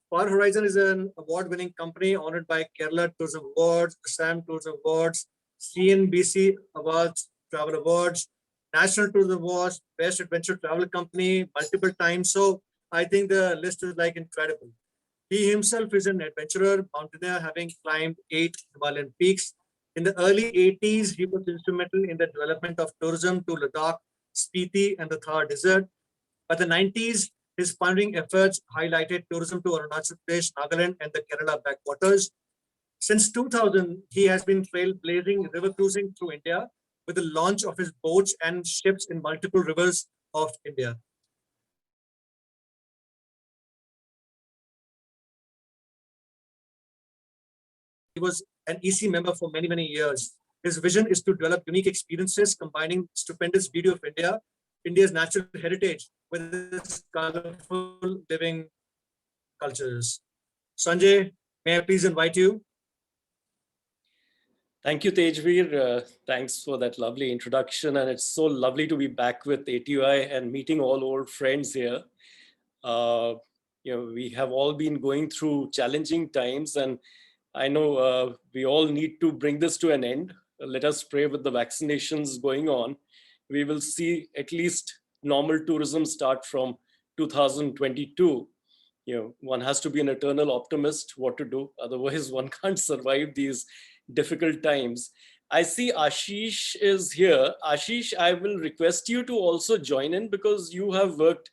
Far Horizon is an award-winning company honored by Kerala Tourism Awards, Assam Tourism Awards, CNBC Awards, Travel Awards, National Tourism Awards, Best Adventure Travel Company multiple times. So I think the list is like incredible. He himself is an adventurer, mountaineer, having climbed 8 Himalayan peaks. In the early 80s, he was instrumental in the development of tourism to Ladakh, Spiti, and the Thar Desert. By the 90s, his pioneering efforts highlighted tourism to Arunachal Pradesh, Nagaland, and the Kerala backwaters. Since 2000, he has been trailblazing river cruising through India with the launch of his boats and ships in multiple rivers of India. He was an EC member for many, many years. His vision is to develop unique experiences combining stupendous beauty of India, India's natural heritage, with its colorful living cultures. Sanjay, may I please invite you? Thank you, Tejveer. Thanks for that lovely introduction. And it's so lovely to be back with ATUI and meeting all old friends here. We have all been going through challenging times, and I know we all need to bring this to an end. Let us pray with the vaccinations going on. We will see at least normal tourism start from 2022. One has to be an eternal optimist, what to do. Otherwise, one can't survive these difficult times. I see Ashish is here. Ashish, I will request you to also join in, because you have worked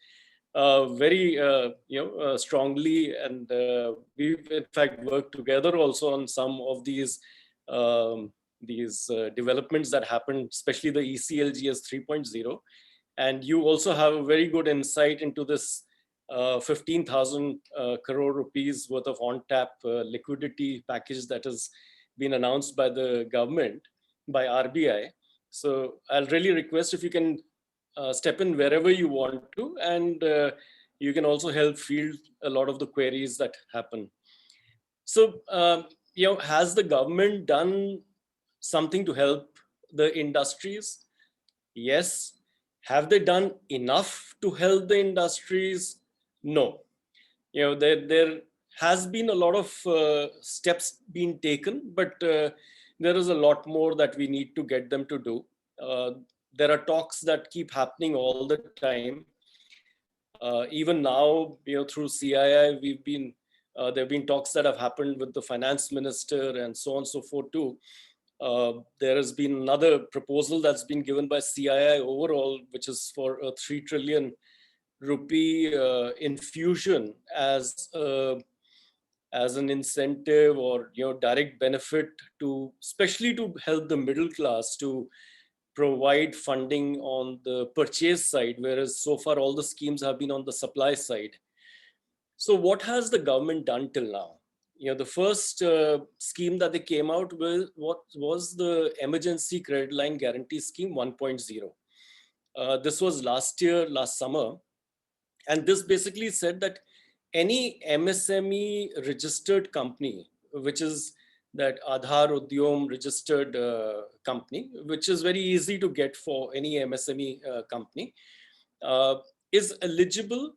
very strongly, and we've in fact worked together also on some of these developments that happened, especially the ECLGS 3.0. And you also have a very good insight into this 15,000 crore rupees worth of on-tap liquidity package that has been announced by the government, by RBI. So I'll really request if you can step in wherever you want to, and you can also help field a lot of the queries that happen. So, has the government done something to help the industries? Yes. Have they done enough to help the industries? No. There has been a lot of steps being taken, but there is a lot more that we need to get them to do. There are talks that keep happening all the time. Even now, through CII, there have been talks that have happened with the finance minister and so on and so forth too. There has been another proposal that's been given by CII overall, which is for a 3 trillion rupee infusion as an incentive or direct benefit to, especially to help the middle class to provide funding on the purchase side, whereas so far all the schemes have been on the supply side. So what has the government done till now? the first scheme that they came out with what was the Emergency Credit Line Guarantee Scheme 1.0. This was last summer. And this basically said that any MSME registered company, which is that Aadhaar Udyog registered company, which is very easy to get for any MSME company, is eligible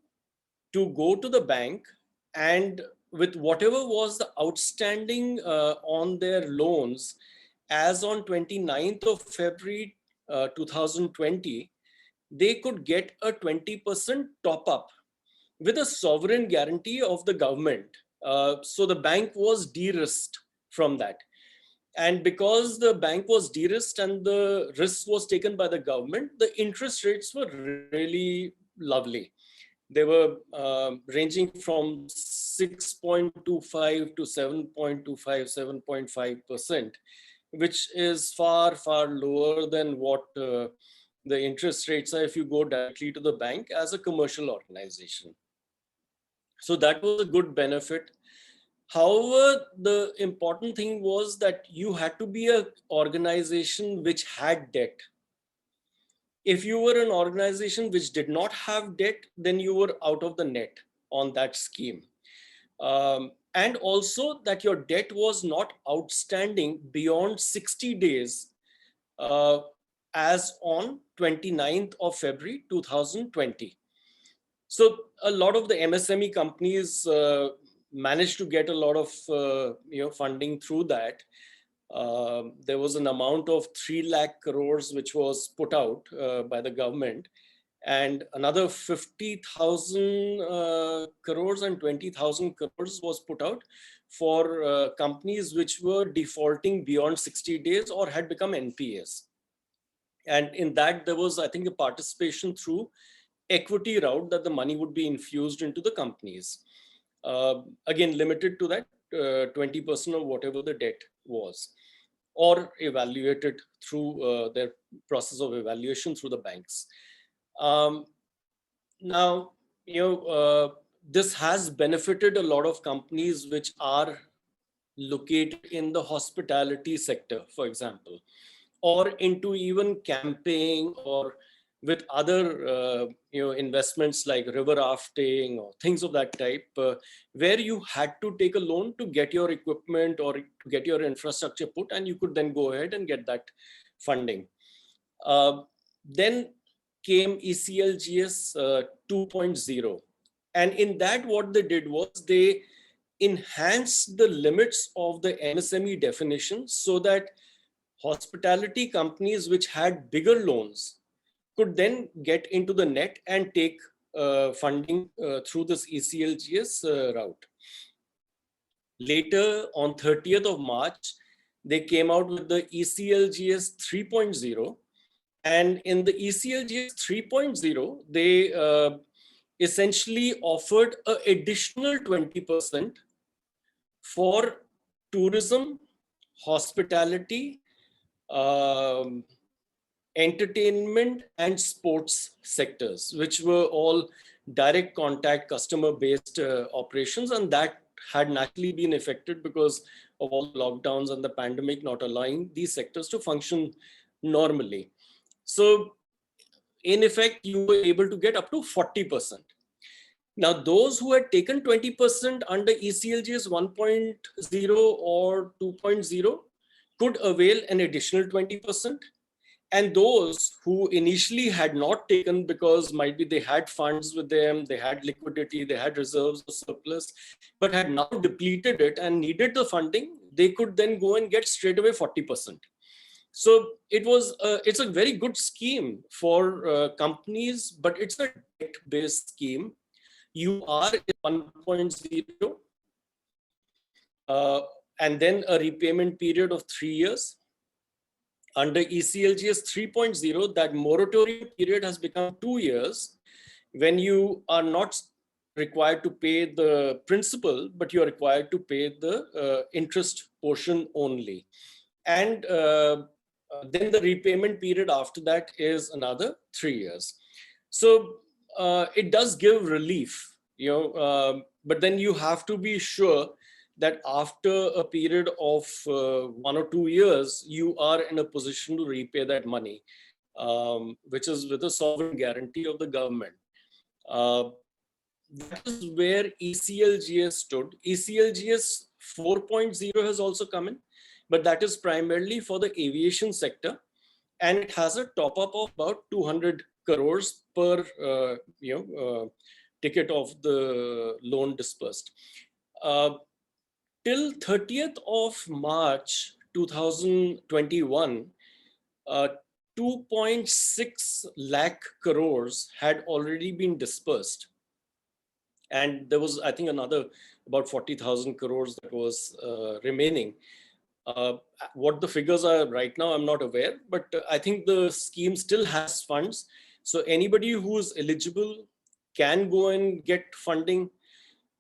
to go to the bank and with whatever was the outstanding on their loans as on 29th of February 2020, they could get a 20% top up with a sovereign guarantee of the government. So the bank was de-risked from that. And because the bank was de-risked and the risk was taken by the government, the interest rates were really lovely. They were ranging from 6.25 to 7.25, 7.5%, which is far, far lower than what the interest rates are if you go directly to the bank as a commercial organization. So that was a good benefit. However, the important thing was that you had to be an organization which had debt. If you were an organization which did not have debt, then you were out of the net on that scheme. And also that your debt was not outstanding beyond 60 days as on 29th of February 2020. So a lot of the MSME companies managed to get a lot of funding through that. There was an amount of 3 lakh crores which was put out by the government, and another 50,000 crores and 20,000 crores was put out for companies which were defaulting beyond 60 days or had become NPAs. And in that, there was, I think, a participation through equity route that the money would be infused into the companies. Again, limited to that 20% of whatever the debt was, or evaluated through their process of evaluation through the banks. Now, this has benefited a lot of companies which are located in the hospitality sector, for example, or into even camping or with other investments like river rafting or things of that type, where you had to take a loan to get your equipment or to get your infrastructure put, and you could then go ahead and get that funding. Then came ECLGS 2.0. And in that, what they did was they enhanced the limits of the MSME definition so that hospitality companies which had bigger loans could then get into the net and take funding through this ECLGS route. Later, on 30th of March, they came out with the ECLGS 3.0. And in the ECLGS 3.0, they essentially offered an additional 20% for tourism, hospitality, entertainment and sports sectors, which were all direct contact customer based operations, and that had naturally been affected because of all lockdowns and the pandemic not allowing these sectors to function normally. So in effect, you were able to get up to 40%. Now, those who had taken 20% under ECLGS 1.0 or 2.0 could avail an additional 20%. And those who initially had not taken because might be they had funds with them, they had liquidity, they had reserves or surplus, but had now depleted it and needed the funding, they could then go and get straight away 40%. So it's a very good scheme for companies, but it's a debt-based scheme. You are 1.0 and then a repayment period of 3 years. Under ECLGS 3.0, that moratorium period has become 2 years when you are not required to pay the principal, but you are required to pay the interest portion only. And then the repayment period after that is another 3 years. So it does give relief, but then you have to be sure that after a period of 1 or 2 years, you are in a position to repay that money, which is with a sovereign guarantee of the government. That is where ECLGS stood. ECLGS 4.0 has also come in, but that is primarily for the aviation sector, and it has a top up of about 200 crores per ticket of the loan dispersed. Till 30th of March 2021, 2.6 lakh crores had already been dispersed. And there was, I think, another about 40,000 crores that was remaining. What the figures are right now, I'm not aware, but I think the scheme still has funds. So anybody who is eligible can go and get funding,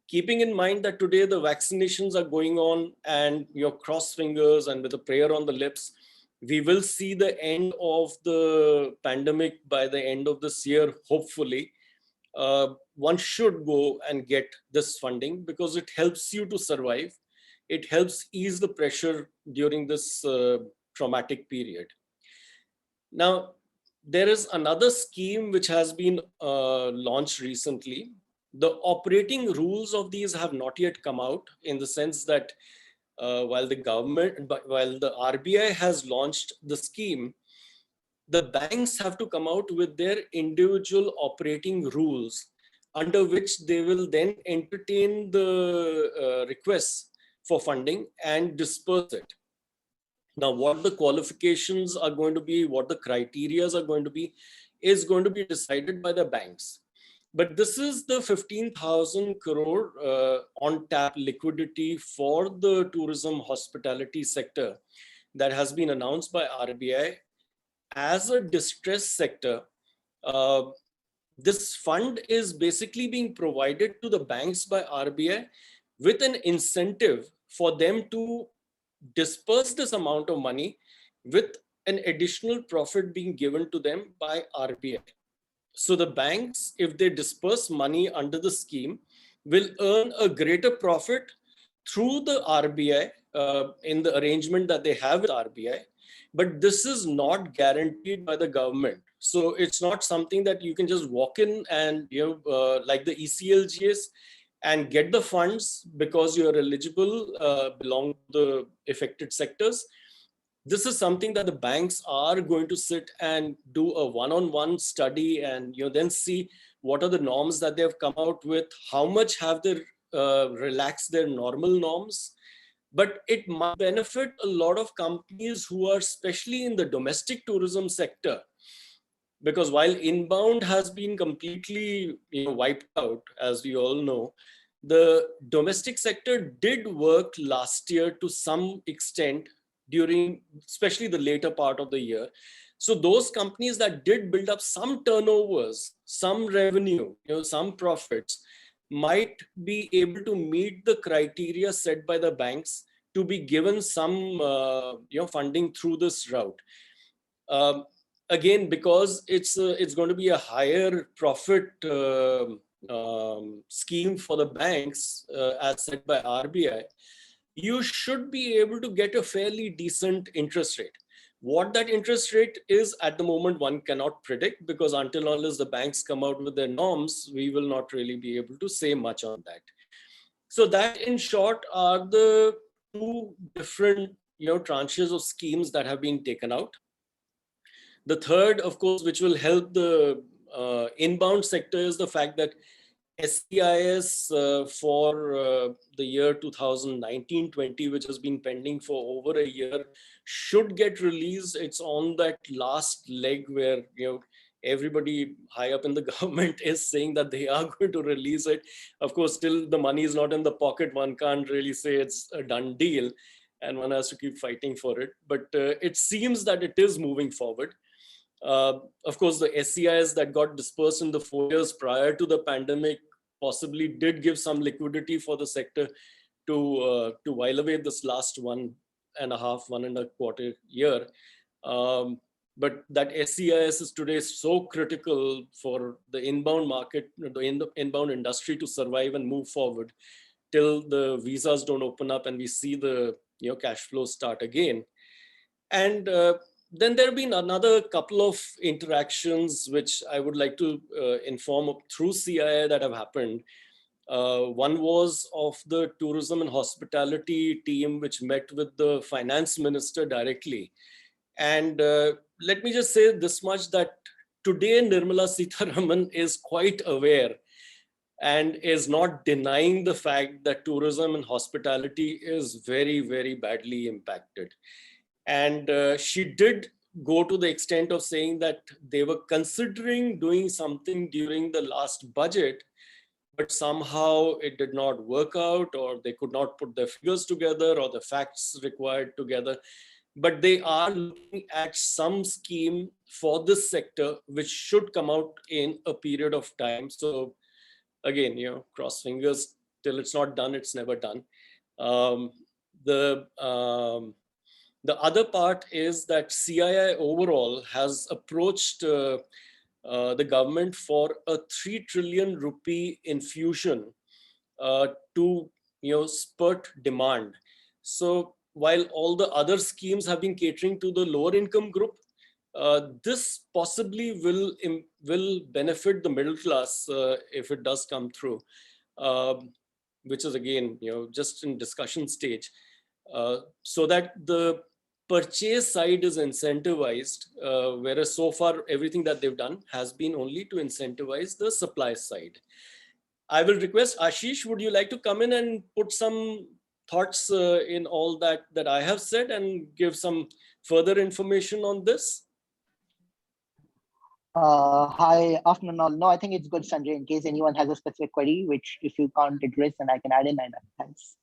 keeping in mind that today the vaccinations are going on, and your cross fingers and with a prayer on the lips, we will see the end of the pandemic by the end of this year, hopefully. One should go and get this funding because it helps you to survive. It helps ease the pressure during this traumatic period. Now, there is another scheme which has been launched recently. The operating rules of these have not yet come out, in the sense that while the RBI has launched the scheme, the banks have to come out with their individual operating rules under which they will then entertain the requests for funding and disperse it. Now, what the qualifications are going to be, what the criteria are going to be, is going to be decided by the banks. But this is the 15,000 crore on tap liquidity for the tourism hospitality sector that has been announced by RBI as a distressed sector. This fund is basically being provided to the banks by RBI with an incentive for them to disperse this amount of money with an additional profit being given to them by RBI. So the banks, if they disperse money under the scheme, will earn a greater profit through the RBI in the arrangement that they have with RBI. But this is not guaranteed by the government. So it's not something that you can just walk in and, like the ECLGS, and get the funds because you're eligible, belong to the affected sectors. This is something that the banks are going to sit and do a one-on-one study and then see what are the norms that they've come out with, how much have they relaxed their normal norms. But it might benefit a lot of companies who are especially in the domestic tourism sector, because while inbound has been completely wiped out, as we all know, the domestic sector did work last year to some extent during especially the later part of the year. So those companies that did build up some turnovers, some revenue, some profits, might be able to meet the criteria set by the banks to be given some funding through this route. Again, because it's going to be a higher profit scheme for the banks, as said by RBI, you should be able to get a fairly decent interest rate. What that interest rate is at the moment, one cannot predict, because until unless the banks come out with their norms, we will not really be able to say much on that. So that, in short, are the two different tranches of schemes that have been taken out. The third, of course, which will help the inbound sector, is the fact that SEIS for the year 2019-20, which has been pending for over a year, should get released. It's on that last leg where everybody high up in the government is saying that they are going to release it. Of course, still the money is not in the pocket. One can't really say it's a done deal, and one has to keep fighting for it. But it seems that it is moving forward. Of course, the SEIS that got dispersed in the 4 years prior to the pandemic possibly did give some liquidity for the sector to while away this last 1.5 year. But that SEIS is today so critical for the inbound market, the inbound industry to survive and move forward, till the visas don't open up and we see the cash flow start again. And then there have been another couple of interactions which I would like to inform of through CII that have happened. One was of the tourism and hospitality team, which met with the finance minister directly. And let me just say this much, that today Nirmala Sitharaman is quite aware and is not denying the fact that tourism and hospitality is very, very badly impacted. And she did go to the extent of saying that they were considering doing something during the last budget, but somehow it did not work out, or they could not put their figures together or the facts required together. But they are looking at some scheme for this sector, which should come out in a period of time. So again, cross fingers, till it's not done, it's never done. The other part is that CII overall has approached the government for a 3 trillion rupee infusion to spurt demand. So while all the other schemes have been catering to the lower income group, this possibly will benefit the middle class if it does come through, which is again just in discussion stage, so that the purchase side is incentivized, whereas so far everything that they've done has been only to incentivize the supply side. I will request Ashish, would you like to come in and put some thoughts in all that I have said and give some further information on this? Hi, afternoon all. No, I think it's good, Sanjay, in case anyone has a specific query, which if you can't address, then I can add in. Thanks.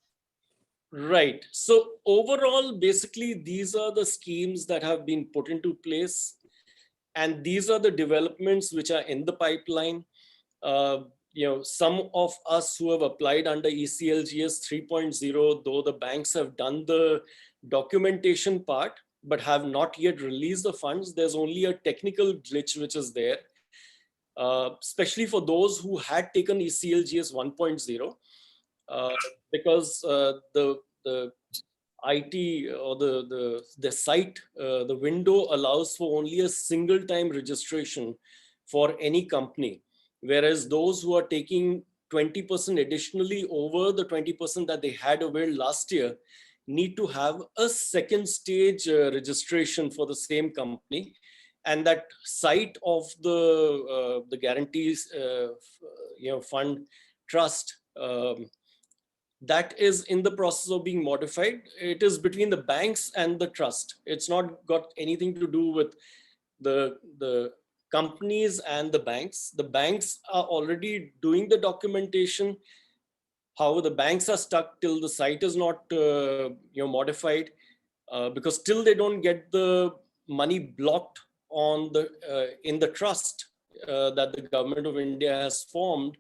Right. So overall, basically, these are the schemes that have been put into place. And these are the developments which are in the pipeline. Some of us who have applied under ECLGS 3.0, though the banks have done the documentation part, but have not yet released the funds, there's only a technical glitch which is there, especially for those who had taken ECLGS 1.0. Because the IT or the site, the window allows for only a single time registration for any company, whereas those who are taking 20% additionally over the 20% that they had availed last year need to have a second stage registration for the same company, and that site of the guarantees fund trust, that is in the process of being modified. It is between the banks and the trust. It's not got anything to do with the companies and the banks. The banks are already doing the documentation. However, the banks are stuck till the site is not modified, because till they don't get the money blocked on in the trust that the government of India has formed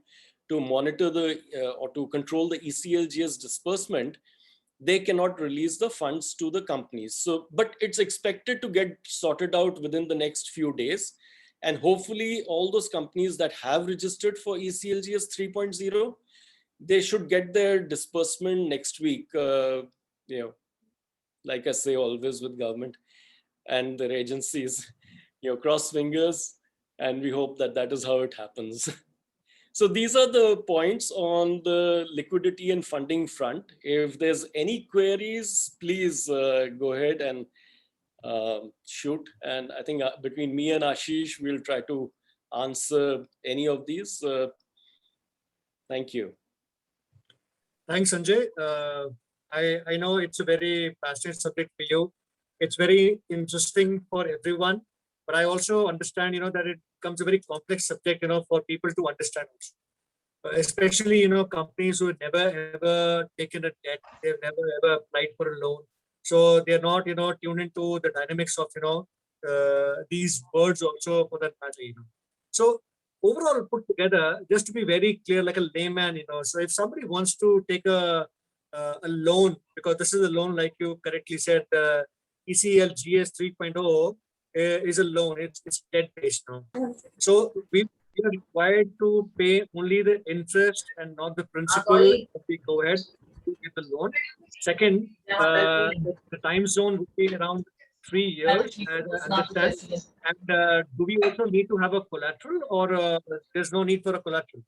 to monitor or to control the ECLGS disbursement, they cannot release the funds to the companies. So, but it's expected to get sorted out within the next few days. And hopefully all those companies that have registered for ECLGS 3.0, they should get their disbursement next week. Like I say always with government and their agencies, cross fingers, and we hope that that is how it happens. So these are the points on the liquidity and funding front. If there's any queries, please go ahead and shoot. And I think between me and Ashish, we'll try to answer any of these. Thank you. Thanks, Sanjay. I know it's a very passionate subject for you. It's very interesting for everyone, but I also understand, that it becomes a very complex subject, for people to understand. Especially, companies who have never ever taken a debt, they've never ever applied for a loan. So they're not, tuned into the dynamics of, these words also for that matter, So overall put together, just to be very clear, like a layman, so if somebody wants to take a loan, because this is a loan, like you correctly said, ECLGS 3.0 is a loan, it's debt based now. So we we are required to pay only the interest and not the principal if we go ahead to get the loan. Second, the time zone would be around 3 years, as I understand. And do we also need to have a collateral, or there's no need for a collateral?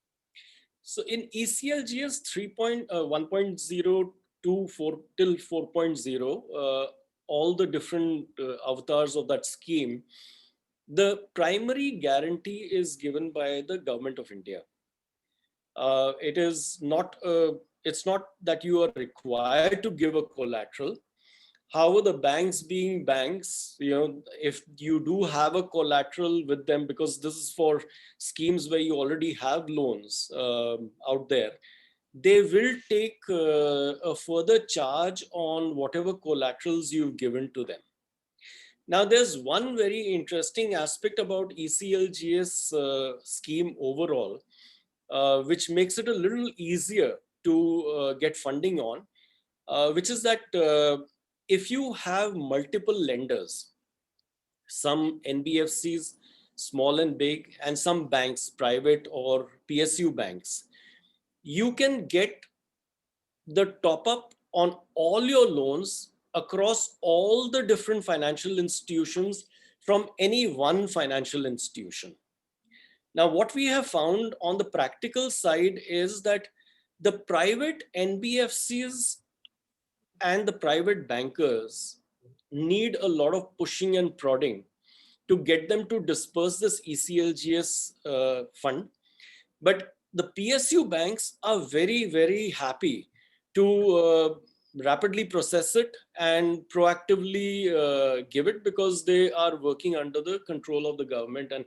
So in ECLGS 3.1.0 to 4 till 4.0, all the different avatars of that scheme, the primary guarantee is given by the government of India. It is not, it's not that you are required to give a collateral. However, the banks being banks, if you do have a collateral with them, because this is for schemes where you already have loans out there, they will take a further charge on whatever collaterals you've given to them. Now, there's one very interesting aspect about ECLGS scheme overall, which makes it a little easier to get funding on, which is that if you have multiple lenders, some NBFCs, small and big, and some banks, private or PSU banks, you can get the top up on all your loans across all the different financial institutions from any one financial institution. Now, what we have found on the practical side is that the private NBFCs and the private bankers need a lot of pushing and prodding to get them to disperse this ECLGS fund. But the PSU banks are very, very happy to rapidly process it and proactively give it, because they are working under the control of the government and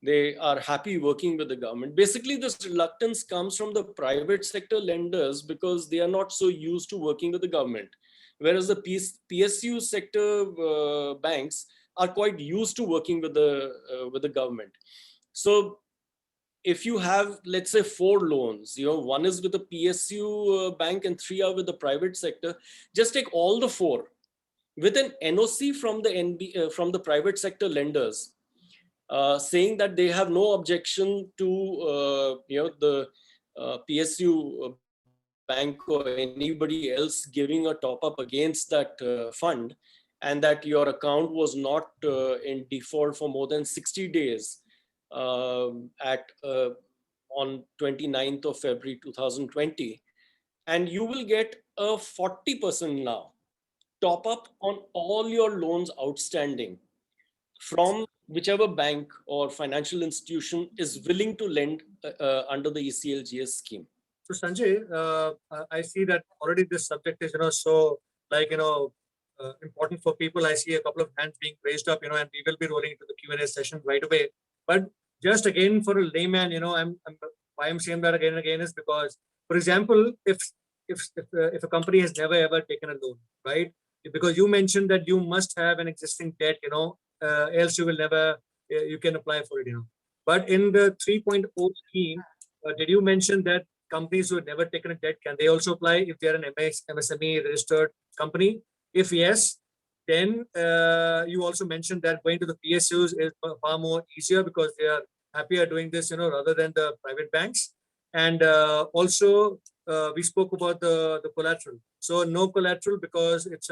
they are happy working with the government. Basically, this reluctance comes from the private sector lenders because they are not so used to working with the government, whereas the PSU sector banks are quite used to working with the government. So if you have, let's say, 4 loans, one is with the PSU bank and 3 are with the private sector, just take all the 4 with an NOC from the private sector lenders, saying that they have no objection to the PSU bank or anybody else giving a top up against that fund, and that your account was not in default for more than 60 days on 29th of February 2020, and you will get a 40% now top up on all your loans outstanding from whichever bank or financial institution is willing to lend under the ECLGS scheme. So Sanjay, I see that already this subject is so important for people. I see a couple of hands being raised up, and we will be rolling into the Q&A session right away. But just again, for a layman, why I'm saying that again and again is because, for example, if a company has never ever taken a loan, right? Because you mentioned that you must have an existing debt, else you will never, you can apply for it, But in the 3.0 scheme, did you mention that companies who have never taken a debt, can they also apply if they are an MSME registered company? If yes, then you also mentioned that going to the PSUs is far more easier because they are happier doing this, rather than the private banks. And also we spoke about the collateral. So no collateral because it's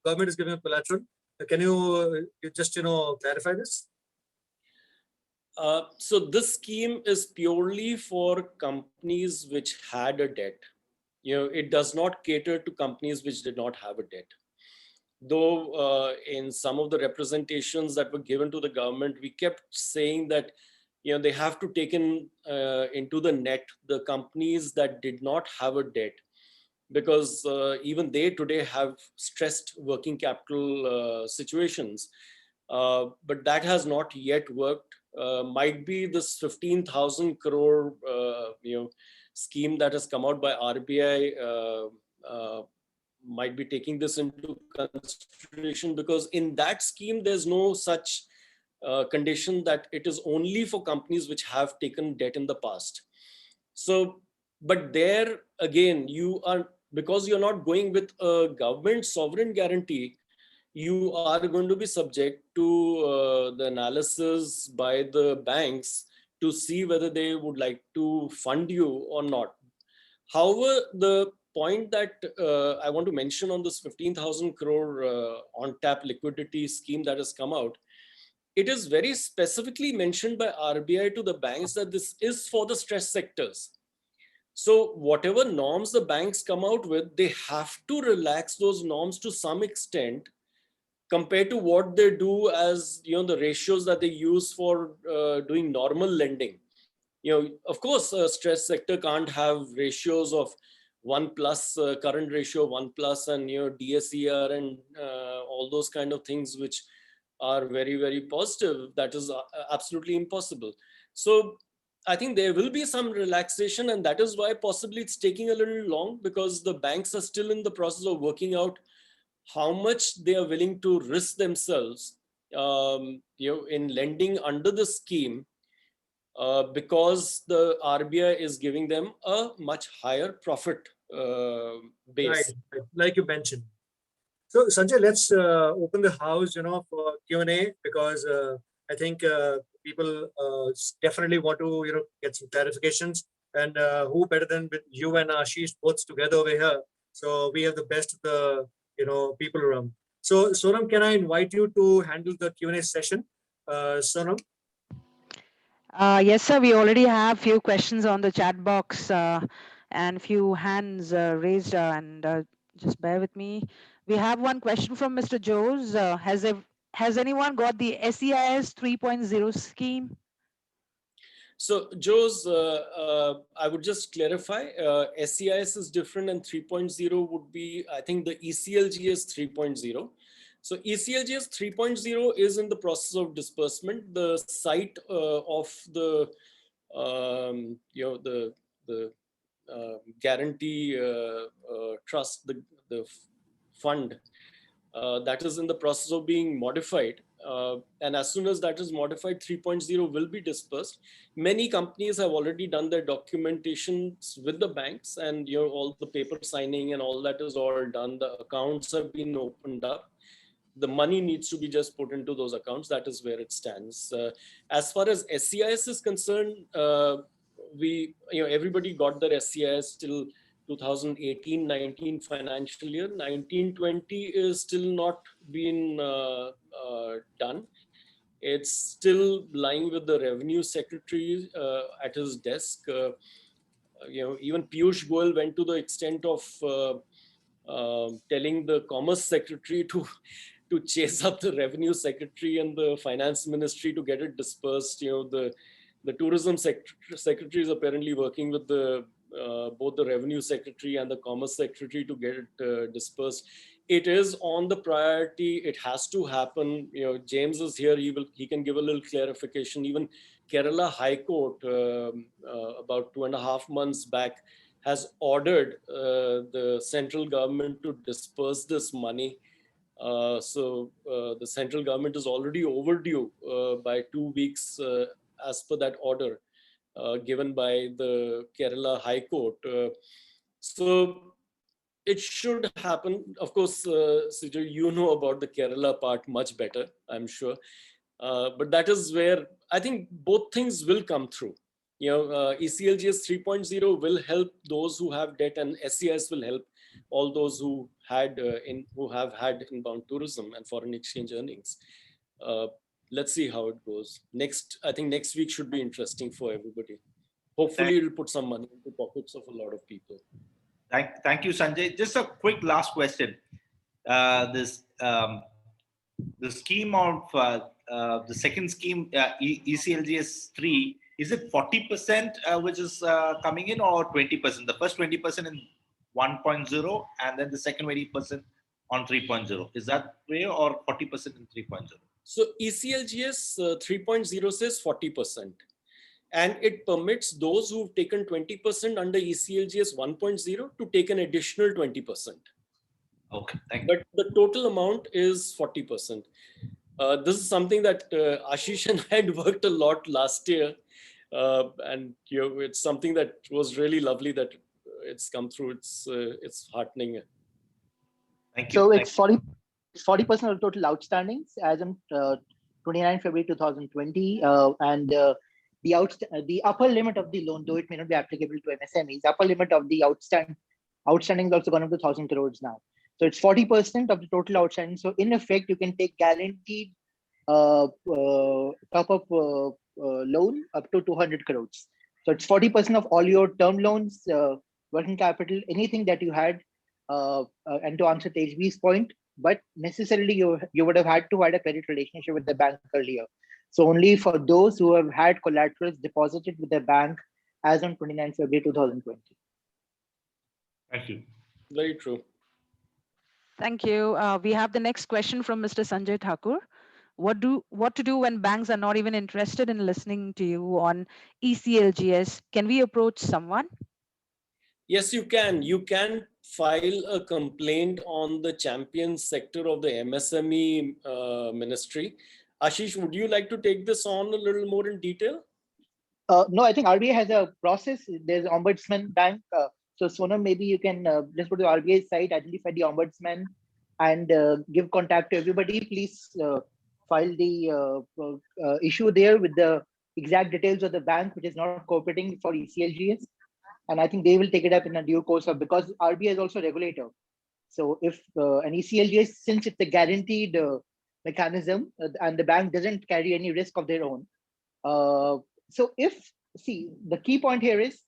government is giving a collateral. Can you just clarify this? So this scheme is purely for companies which had a debt. It does not cater to companies which did not have a debt. Though in some of the representations that were given to the government, we kept saying that they have to take into the net the companies that did not have a debt, because even they today have stressed working capital situations. But that has not yet worked. Might be this 15,000 crore scheme that has come out by RBI might be taking this into consideration, because in that scheme there's no such condition that it is only for companies which have taken debt in the past. So, but there again, because you're not going with a government sovereign guarantee, you are going to be subject to the analysis by the banks to see whether they would like to fund you or not. However, the point that I want to mention on this 15,000 crore on tap liquidity scheme that has come out, it is very specifically mentioned by RBI to the banks that this is for the stress sectors. So whatever norms the banks come out with, they have to relax those norms to some extent compared to what they do as, you know, the ratios that they use for doing normal lending. You know, of course, a stress sector can't have ratios of 1+, current ratio 1+, and, you know, DSCR and all those kind of things, which are very, very positive. That is absolutely impossible. So I think there will be some relaxation, and that is why possibly it's taking a little long, because the banks are still in the process of working out how much they are willing to risk themselves, you know, in lending under the scheme, because the RBI is giving them a much higher profit base. Right, like you mentioned. So Sanjay, let's open the house, you know, for Q&A, because I think people definitely want to, you know, get some clarifications, and who better than with you and Ashish both together over here. So we have the best of the, you know, people around. So Sonam, can I invite you to handle the Q&A session? Sonam? Yes, sir. We already have few questions on the chat box and few hands raised. Just bear with me. We have one question from Mr. Jose. Has anyone got the SEIS 3.0 scheme? So, Jose, I would just clarify, SEIS is different, and 3.0 would be, I think, the ECLGS 3.0. So ECLGS 3.0 is in the process of disbursement. The site of the, you know, the guarantee trust, the fund, that is in the process of being modified. And as soon as that is modified, 3.0 will be dispersed. Many companies have already done their documentations with the banks, and, you know, all the paper signing and all that is all done. The accounts have been opened up. The money needs to be just put into those accounts. That is where it stands. As far as SEIS is concerned, everybody got their SEIS till 2018-19 financial year. 19-20 is still not been done. It's still lying with the revenue secretary at his desk. Even Piyush Goyal went to the extent of telling the commerce secretary to chase up the revenue secretary and the finance ministry to get it dispersed. The tourism secretary is apparently working with both the revenue secretary and the commerce secretary to get it dispersed. It is on the priority. It has to happen. James is here. He can give a little clarification. Even Kerala High Court about 2.5 months back has ordered the central government to disperse this money. So the central government is already overdue by 2 weeks as per that order given by the Kerala High Court. So it should happen. Of course, Sujay, you know about the Kerala part much better, I'm sure. But that is where I think both things will come through. ECLGS 3.0 will help those who have debt, and SEIS will help all those who have had inbound tourism and foreign exchange earnings. Let's see how it goes. I think next week should be interesting for everybody. Hopefully, it'll put some money into pockets of a lot of people. Thank you, Sanjay. Just a quick last question. The scheme of the second scheme, ECLGS 3, is it 40% which is coming in, or 20%? The first 20% in 1.0 and then the second 20% on 3.0. Is that way, or 40% in 3.0? So ECLGS 3.0 says 40%. And it permits those who've taken 20% under ECLGS 1.0 to take an additional 20%. Okay, thank you. But the total amount is 40%. This is something that Ashish and I had worked a lot last year. And it's something that was really lovely that it's come through. It's heartening. Thank you. So it's 40% of the total outstandings as on 29 February 2020. And the upper limit of the loan, though it may not be applicable to MSMEs, upper limit of the outstanding is also gone up to 1,000 crores now. So it's 40% of the total outstanding. So in effect, you can take guaranteed top-up loan up to 200 crores. So it's 40% of all your term loans, working capital, anything that you had. And to answer Tejvi's point, but necessarily you would have had to had a credit relationship with the bank earlier. So only for those who have had collaterals deposited with the bank as on 29 February 2020. Thank you. Very true. Thank you. We have the next question from Mr. Sanjay Thakur. What to do when banks are not even interested in listening to you on ECLGS? Can we approach someone? Yes, you can. You can file a complaint on the champion sector of the MSME ministry. Ashish, would you like to take this on a little more in detail? No, I think RBI has a process. There's Ombudsman Bank. So Sonam, maybe you can just go to the RBI site, identify the Ombudsman, and give contact to everybody. Please file the issue there with the exact details of the bank which is not cooperating for ECLGS. And I think they will take it up in a due course of, because RBI is also a regulator. So if an ECLGS, since it's a guaranteed mechanism and the bank doesn't carry any risk of their own. So the key point here is,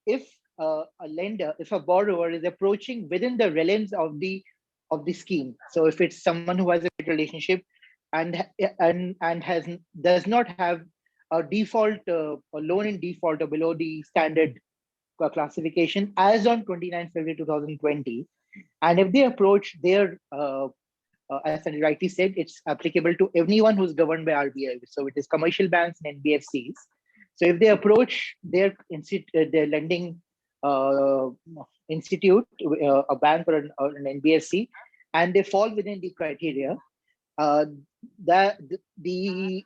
if a lender, if a borrower is approaching within the realms of the scheme, so if it's someone who has a relationship and does not have a default, a loan in default or below the standard classification as on 29 February 2020, and if they approach their as Sanjay rightly said, it's applicable to anyone who's governed by RBI. So it is commercial banks and NBFCs. So if they approach their lending institute, a bank or an NBFC, and they fall within the criteria, that the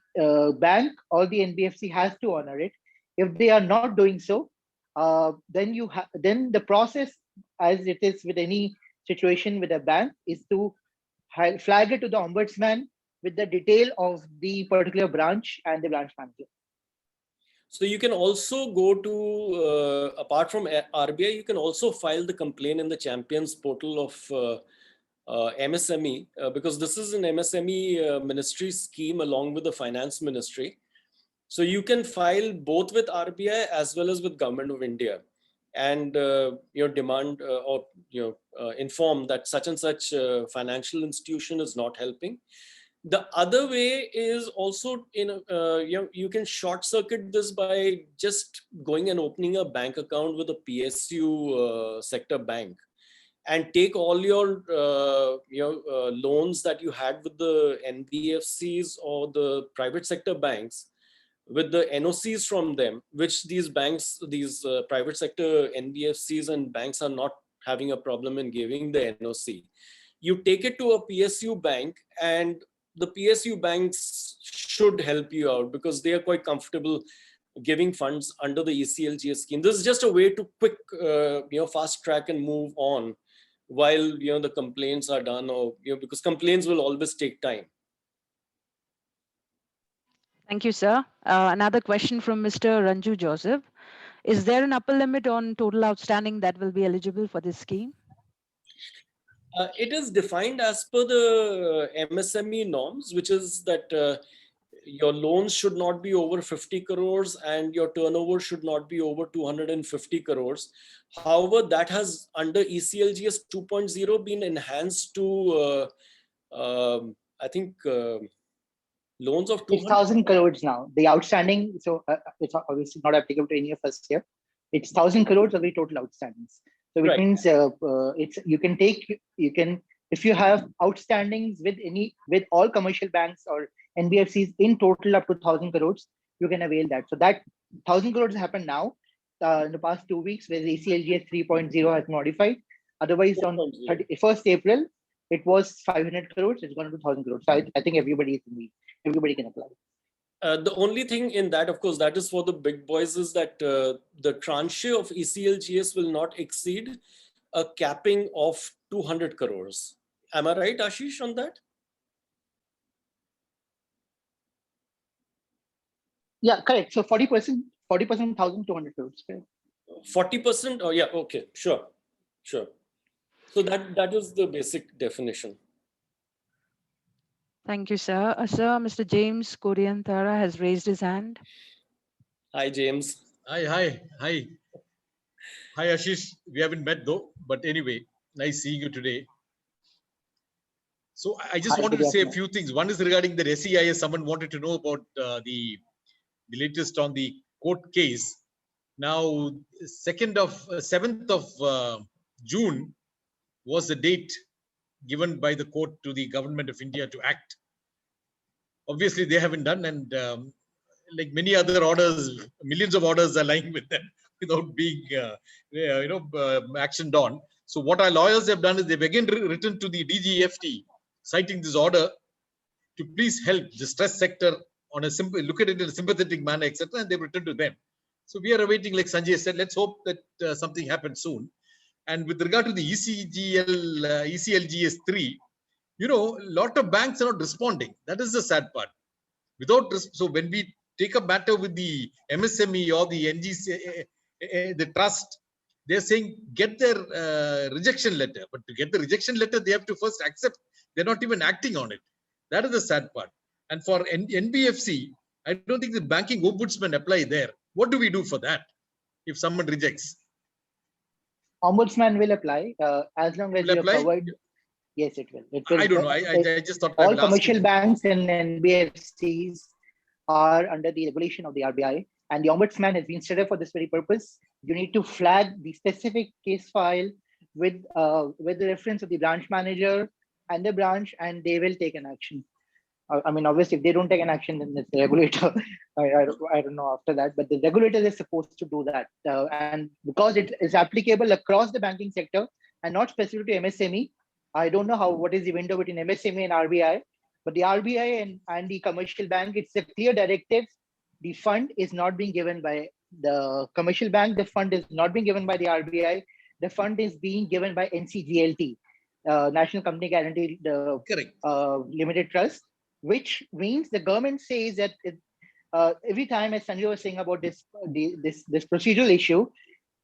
bank or the NBFC has to honor it. If they are not doing so, then the process, as it is with any situation with a bank, is to flag it to the Ombudsman with the detail of the particular branch and the branch manager. So you can also go to, apart from RBI, you can also file the complaint in the Champions portal of MSME, because this is an MSME ministry scheme along with the finance ministry. So you can file both with RBI as well as with Government of India, and demand or inform that such and such financial institution is not helping. The other way is also you can short circuit this by just going and opening a bank account with a PSU sector bank, and take all your loans that you had with the NBFCs or the private sector banks, with the NOCs from them, which these banks, these private sector NBFCs and banks are not having a problem in giving the NOC. You take it to a PSU bank, and the PSU banks should help you out because they are quite comfortable giving funds under the ECLGS scheme. This is just a way to quick, fast track and move on while the complaints are done, or because complaints will always take time. Thank you, sir. Another question from Mr. Ranju Joseph. Is there an upper limit on total outstanding that will be eligible for this scheme? It is defined as per the MSME norms, which is that your loans should not be over 50 crores and your turnover should not be over 250 crores. However, that has under ECLGS 2.0 been enhanced to, I think, loans of 1,000 crores now. The outstanding, so it's obviously not applicable to any of us here. It's 1,000 crores of the total outstandings. So it means if you have outstandings with all commercial banks or NBFCs in total up to 1,000 crores, you can avail that. So that 1,000 crores happened now in the past 2 weeks, where the ECLGS 3.0 has modified. Otherwise, on 1st April, it was 500 crores. It's gone to 1,000 crores. So I think everybody can apply. The only thing in that, of course, that is for the big boys, is that the tranche of ECLGS will not exceed a capping of 200 crores. Am I right, Ashish, on that? Yeah, correct. So 40%, 1,200 crores. Correct. 40%? Oh, yeah, okay, sure. So that is the basic definition. Thank you, sir. Sir, Mr. James Kodianthara has raised his hand. Hi, James. Hi, Ashish. We haven't met though, but anyway, nice seeing you today. So I just Hi, wanted good to say a afternoon. few things. One is regarding the SEIS. Someone wanted to know about the latest on the court case. Now, 7th of June was the date given by the court to the government of India to act. Obviously, they haven't done, and like many other orders, millions of orders are lying with them without being, actioned on. So what our lawyers have done is they've again written to the DGFT, citing this order to please help the stress sector on a simple, look at it in a sympathetic manner, etc. And they've written to them. So we are awaiting, like Sanjay said, let's hope that something happens soon. And with regard to the ECLGS 3, a lot of banks are not responding. That is the sad part. So when we take a matter with the MSME or the NGC, the trust, they're saying get their rejection letter. But to get the rejection letter, they have to first accept. They're not even acting on it. That is the sad part. And for NBFC, I don't think the banking ombudsman apply there. What do we do for that if someone rejects? Ombudsman will apply as long as Will you apply? have covered. Yes, it will. It will. I don't know. I just thought I all would ask commercial you. banks and NBFCs are under the regulation of the RBI, and the ombudsman has been set up for this very purpose. You need to flag the specific case file with the reference of the branch manager and the branch, and they will take an action. I mean, obviously, if they don't take an action, then it's the regulator. I don't know after that, but the regulator is supposed to do that. And because it is applicable across the banking sector and not specific to MSME, I don't know what is the window between MSME and RBI, but the RBI and the commercial bank, it's a clear directive. The fund is not being given by the commercial bank. The fund is not being given by the RBI. The fund is being given by NCGLT, National Company Guarantee Limited Trust, which means the government says that every time, as Sanjay was saying about this procedural issue,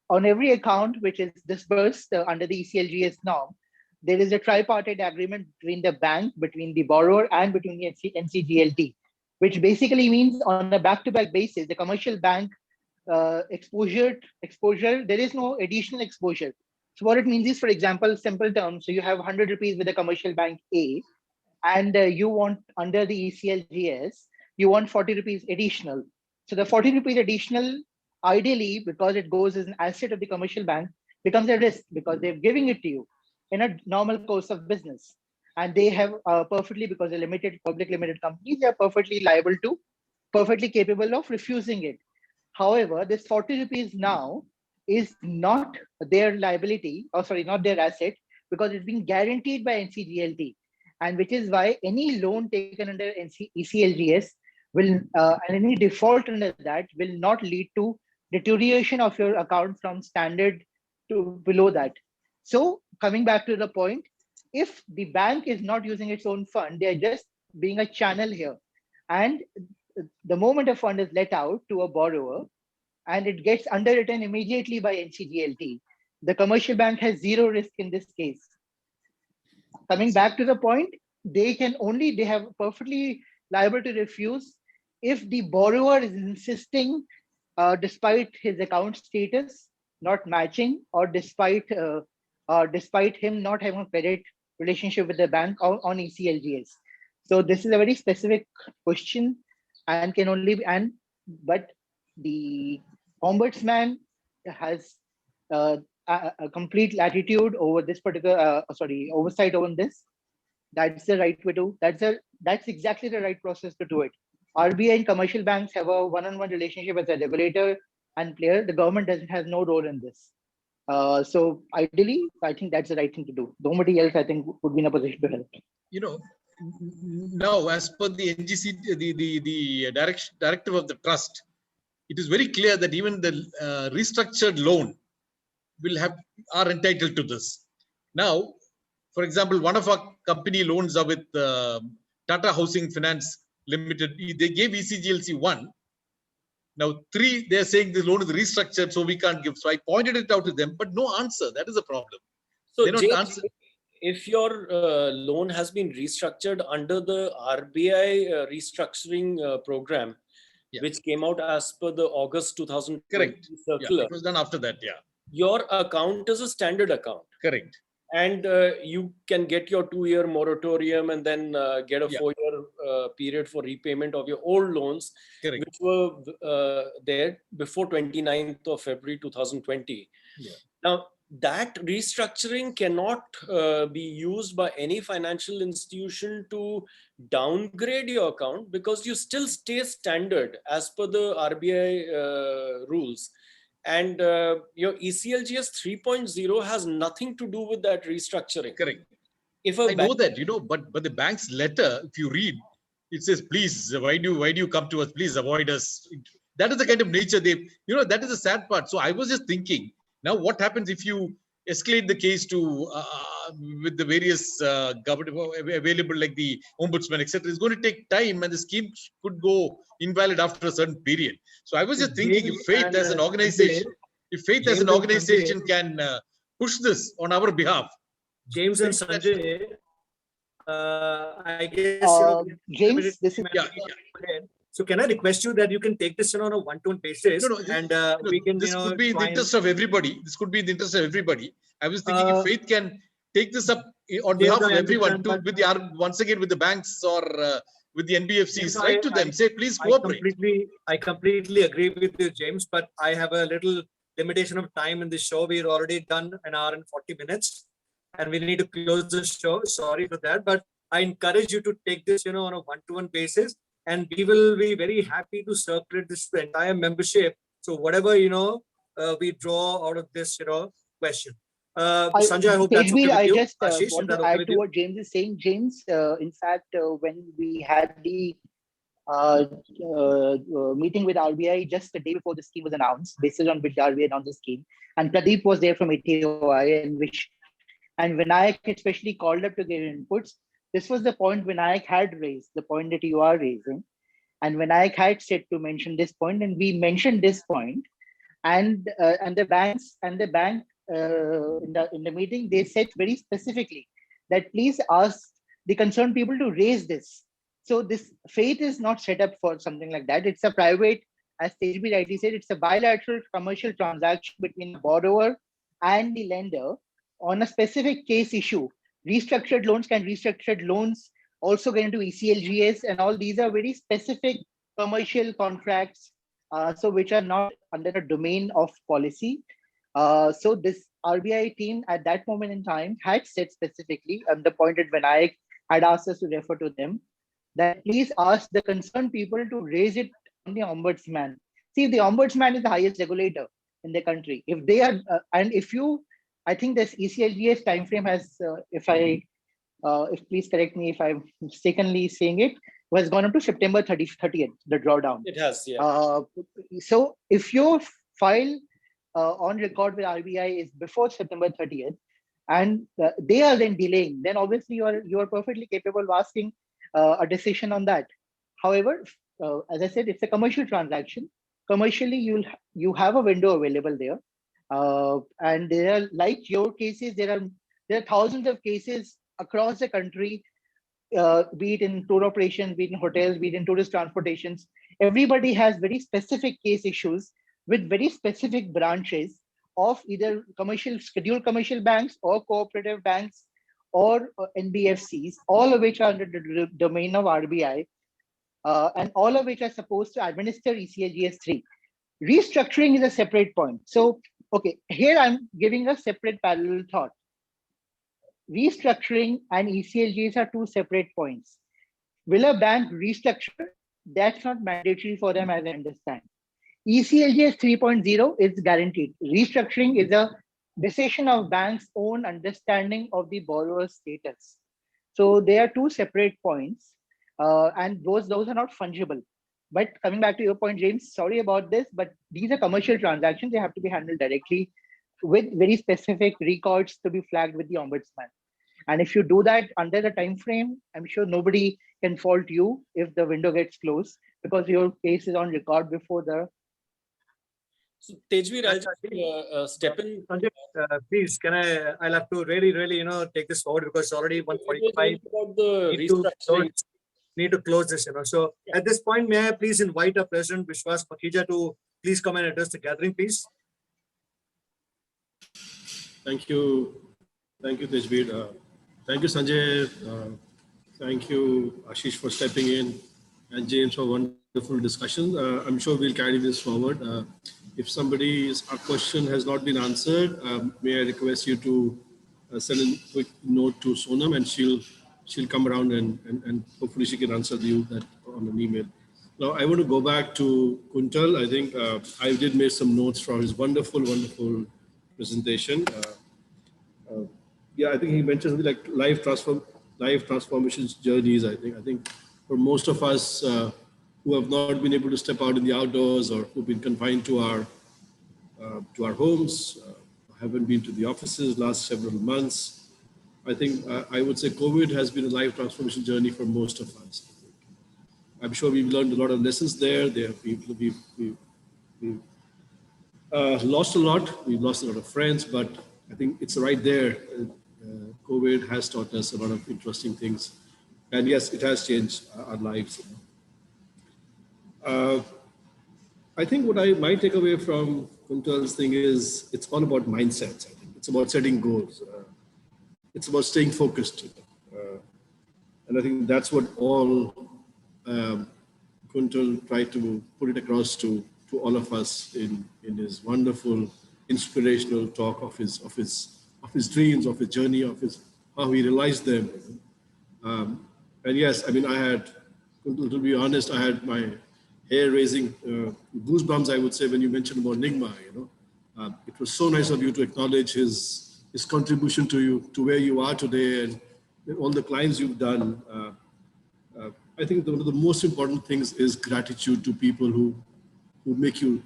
on every account which is disbursed under the ECLGS norm, there is a tripartite agreement between the bank, between the borrower, and between the NCGLT, which basically means on a back-to-back basis, the commercial bank exposure, there is no additional exposure. So what it means is, for example, simple terms, so you have 100 rupees with the commercial bank A, and you want under the ECLGS, you want 40 rupees additional. So the 40 rupees additional, ideally, because it goes as an asset of the commercial bank, becomes a risk because they're giving it to you in a normal course of business. And they have perfectly, because they're public limited companies, they are perfectly capable of refusing it. However, this 40 rupees now is not their liability, not their asset, because it's being guaranteed by NCGLT. And which is why any loan taken under ECLGS will, and any default under that will not lead to deterioration of your account from standard to below that. So coming back to the point, if the bank is not using its own fund, they are just being a channel here. And the moment a fund is let out to a borrower and it gets underwritten immediately by NCGLT, the commercial bank has zero risk in this case. Coming back to the point, they have perfectly liable to refuse if the borrower is insisting, despite his account status not matching, or despite him not having a credit relationship with the bank on ECLGS. So this is a very specific question and can only be, but the ombudsman has a complete latitude over this particular, oversight on this. That's the right way to, that's exactly the right process to do it. RBI and commercial banks have a one-on-one relationship as a regulator and player. The government has no role in this. So ideally, I think that's the right thing to do. Nobody else, I think, would be in a position to help. Now, as per the NGC, the directive of the trust, it is very clear that even the restructured loan are entitled to this. Now, for example, one of our company loans are with Tata Housing Finance Limited. They gave ECGLC 1, Now 3, they're saying the loan is restructured, so we can't give. So I pointed it out to them, but no answer. That is the problem. So They don't James, answer. if your loan has been restructured under the RBI restructuring program, Yeah. which came out as per the August 2020 Correct. Yeah, circular, it was done after that. Yeah, your account is a standard account. correct. And you can get your 2-year moratorium and then get a Yeah. 4-year period for repayment of your old loans, Correct. which were there before 29th of February 2020. Yeah. Now, that restructuring cannot be used by any financial institution to downgrade your account because you still stay standard as per the RBI rules. And your ECLGS 3.0 has nothing to do with that restructuring. Correct. If I know that, but the bank's letter, if you read, it says, please, why do you come to us? Please avoid us. That is the kind of nature that is the sad part. So I was just thinking, now what happens if you escalate the case to with the various government available, like the ombudsman, etc. It's going to take time, and the scheme could go invalid after a certain period. So I was just thinking, if Faith as an organization, can push this on our behalf. James and Sanjay, I guess James, this is So can I request you that you can take this on a one-to-one basis, and we can, this could be in the interest of everybody. This could be in the interest of everybody. I was thinking if Faith can take this up on behalf of everyone, with the once again with the banks or with the NBFCs, write to them, say please cooperate. I completely agree with you, James, but I have a little limitation of time in the show. We've already done an hour and 40 minutes, and we need to close the show. Sorry for that, but I encourage you to take this, on a one-to-one basis. And we will be very happy to circulate this to the entire membership. So whatever, we draw out of this, question. Sanjay, I hope that's okay with I you. just Ashish, want is that to okay add with to you? what James is saying. James, in fact, when we had the meeting with RBI just the day before the scheme was announced, based on which RBI announced the scheme, and Pradeep was there from ATOI, and Vinayak especially called up to give inputs. This was the point Vinayak had raised, the point that you are raising. And Vinayak had said to mention this point, and we mentioned this point. And the bank in the meeting, they said very specifically that please ask the concerned people to raise this. So this Faith is not set up for something like that. It's a private, as Tejbi rightly said, it's a bilateral commercial transaction between the borrower and the lender on a specific case issue. Restructured loans also get into ECLGS, and all these are very specific commercial contracts, so which are not under the domain of policy. So this RBI team at that moment in time had said specifically, and the point that Vinayak had asked us to refer to them, that please ask the concerned people to raise it on the ombudsman. See, the ombudsman is the highest regulator in the country. If they are, and if you, I think this ECLGS timeframe has, if please correct me if I'm mistakenly saying it, was gone up to September 30th, the drawdown. It has, yeah. So if your file on record with RBI is before September 30th, and they are then delaying, then obviously you are perfectly capable of asking a decision on that. However, as I said, it's a commercial transaction. Commercially, you have a window available there. And there are, like your cases, there are thousands of cases across the country, be it in tour operations, be it in hotels, be it in tourist transportations. Everybody has very specific case issues with very specific branches of either scheduled commercial banks or cooperative banks or NBFCs, all of which are under the domain of RBI, and all of which are supposed to administer ECLGS 3. Restructuring is a separate point. So, okay, here I'm giving a separate parallel thought. Restructuring and ECLGS are two separate points. Will a bank restructure? That's not mandatory for them, as I understand. ECLGS 3.0 is guaranteed. Restructuring is a decision of bank's own understanding of the borrower's status. So they are two separate points, and those are not fungible. But coming back to your point, James, sorry about this, but these are commercial transactions. They have to be handled directly with very specific records to be flagged with the ombudsman. And if you do that under the time frame, I'm sure nobody can fault you if the window gets closed, because your case is on record before the So Tejveer, I'll just step in. Sanjay, please, I'll have to really, take this forward because it's already 1:45. About the restructuring. Need to close this, So at this point, may I please invite our President Vishwas Pakhija to please come and address the gathering, please? Thank you. Thank you, Tejveer. Thank you, Sanjay. Thank you, Ashish, for stepping in, and James for wonderful discussion. I'm sure we'll carry this forward. If somebody's question has not been answered, may I request you to send a quick note to Sonam, and she'll come around and hopefully she can answer you that on an email. Now, I want to go back to Kuntal. I think I did make some notes from his wonderful presentation. Yeah, I think he mentioned something like life transformation journeys. I think for most of us who have not been able to step out in the outdoors or who've been confined to our homes, haven't been to the offices last several months, I think I would say COVID has been a life transformation journey for most of us. I'm sure we've learned a lot of lessons there. We've lost a lot. We've lost a lot of friends, but I think it's right there. COVID has taught us a lot of interesting things. And yes, it has changed our lives. I think what I might take away from Kuntal's thing is it's all about mindsets. I think it's about setting goals. It's about staying focused. And I think that's what all Kuntal tried to put it across to all of us in his wonderful, inspirational talk of his dreams, of his journey, how he realized them. And yes, I mean, to be honest, I had my hair-raising goosebumps, I would say, when you mentioned about Nigma. It was so nice of you to acknowledge his contribution to where you are today and all the clients you've done. I think one of the most important things is gratitude to people who make you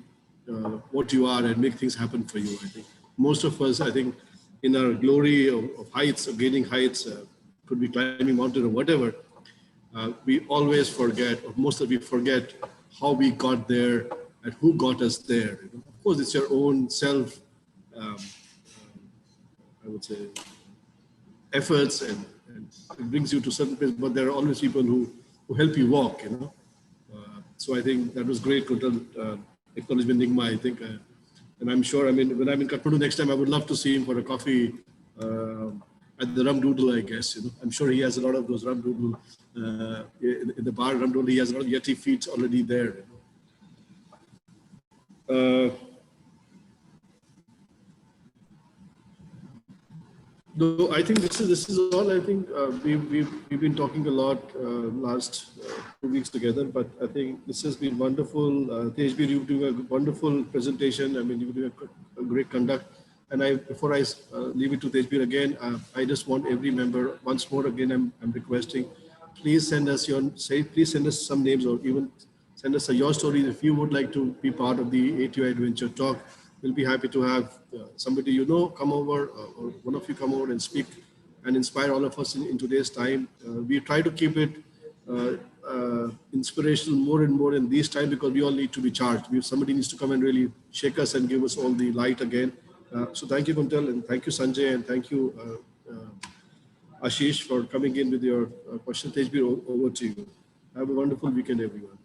what you are and make things happen for you. I think most of us, I think, in our glory of heights, of gaining heights, could be climbing mountain or whatever, we always forget, or most of we forget how we got there and who got us there. Of course, it's your own self, I would say, efforts, and it brings you to certain place, but there are always people who help you walk, So I think that was great, Kuntal, acknowledgement Nigma, I think. And I'm sure, I mean, when I'm in Kathmandu next time, I would love to see him for a coffee at the Rum Doodle, I guess. I'm sure he has a lot of those Rum Doodle in the bar. Rum Doodle, he has a lot of Yeti feet already there. No, I think this is all. I think we've been talking a lot last 2 weeks together, but I think this has been wonderful. Tejveer, you're doing a wonderful presentation. I mean, you're doing a great conduct. And before I leave it to Tejveer again, I just want every member once more again. I'm requesting, please send us some names, or even send us your stories if you would like to be part of the ATY Adventure Talk. We'll be happy to have somebody come over, or one of you come over and speak and inspire all of us in today's time. We try to keep it inspirational more and more in these times, because we all need to be charged. Somebody needs to come and really shake us and give us all the light again. So thank you, Kuntal, and thank you, Sanjay, and thank you, Ashish, for coming in with your question. Tejveer, over to you. Have a wonderful weekend, everyone.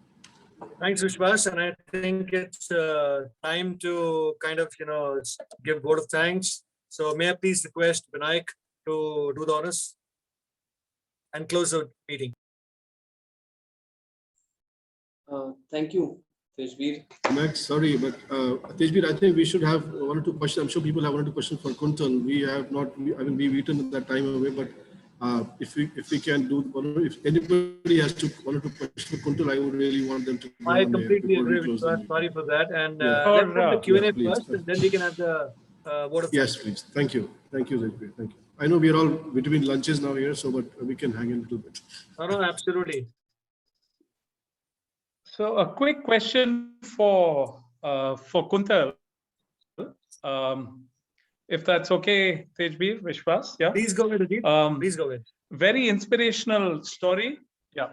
Thanks, Vishwas. And I think it's time to kind of, give vote of thanks. So may I please request Vinayak to do the honors and close the meeting. Thank you, Tejveer. Max, sorry, but Tejveer, I think we should have one or two questions. I'm sure people have one or two questions for Kuntal. We have not, I mean, we've eaten that time away, but if we can do, if anybody has one or two questions for Kuntal, I would really want them to. I completely agree with you. Sorry for that. And let's put the Q&A first, and then we can have the vote of thanks. Yes, please. Thank you. Thank you, Tejveer. Thank you. I know we are all between lunches now here, so but we can hang in a little bit. No, absolutely. So a quick question for Kuntal, if that's okay, Tejveer, Vishwas, yeah. Please go ahead, please go ahead. Very inspirational story, yeah.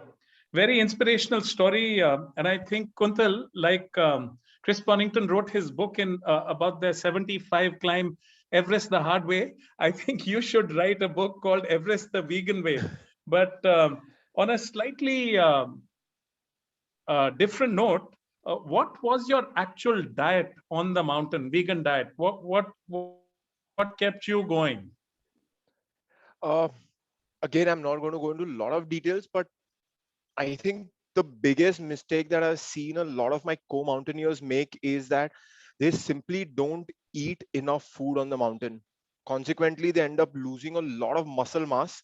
Very inspirational story, and I think Kuntal, like Chris Ponnington wrote his book in about the 75 climb Everest the hard way. I think you should write a book called Everest the vegan way. But on a slightly different note, what was your actual diet on the mountain, vegan diet? What kept you going? Again, I'm not going to go into a lot of details, but I think the biggest mistake that I've seen a lot of my co-mountaineers make is that they simply don't eat enough food on the mountain. Consequently, they end up losing a lot of muscle mass.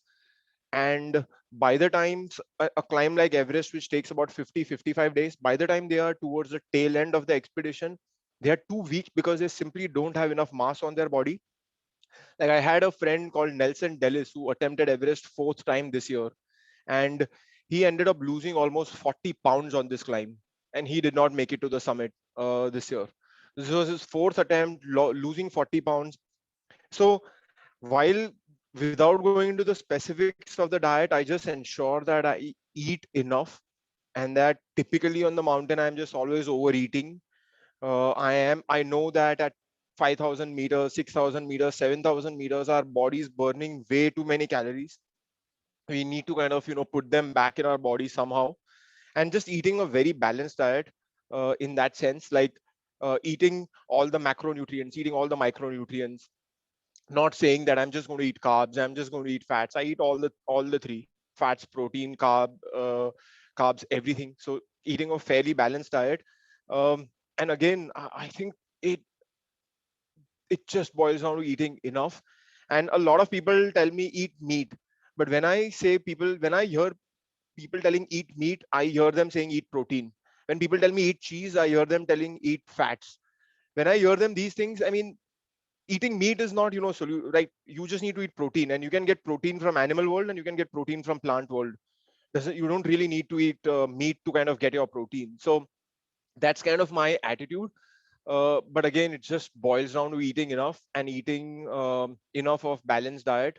And by the time a climb like Everest, which takes about 50-55 days, by the time they are towards the tail end of the expedition, they are too weak because they simply don't have enough mass on their body. Like I had a friend called Nelson Dellis who attempted Everest 4th time this year, and he ended up losing almost 40 pounds on this climb, and he did not make it to the summit this year. This was his 4th attempt, losing 40 pounds. So while without going into the specifics of the diet, I just ensure that I eat enough, and that typically on the mountain, I'm just always overeating. I know that at 5,000 meters, 6,000 meters, 7,000 meters, our body is burning way too many calories. We need to kind of, put them back in our body somehow, and just eating a very balanced diet in that sense, like eating all the macronutrients, eating all the micronutrients, not saying that I'm just going to eat carbs, I'm just going to eat fats. I eat all the three: fats, protein, carbs, everything. So eating a fairly balanced diet. And again, I think it just boils down to eating enough. And a lot of people tell me eat meat, but when I hear people telling eat meat, I hear them saying eat protein. When people tell me eat cheese, I hear them telling eat fats. When I hear them these things, I mean, eating meat is not, right? You just need to eat protein, and you can get protein from animal world and you can get protein from plant world. You don't really need to eat meat to kind of get your protein. So that's kind of my attitude. But again, it just boils down to eating enough and eating enough of balanced diet.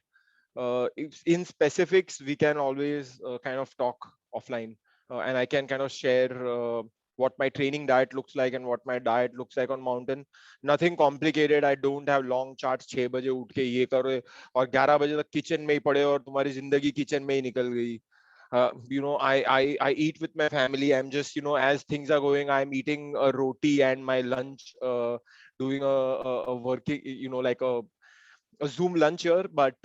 In specifics, we can always kind of talk offline, and I can kind of share what my training diet looks like and what my diet looks like on mountain. Nothing complicated. I don't have long charts. 6 बजे उठ के ये करो और 11 बजे तक kitchen में ही पड़े और तुम्हारी जिंदगी किचन में ही निकल गई. I eat with my family. I'm just, as things are going, I'm eating a roti and my lunch, doing a working, like a Zoom lunch here, but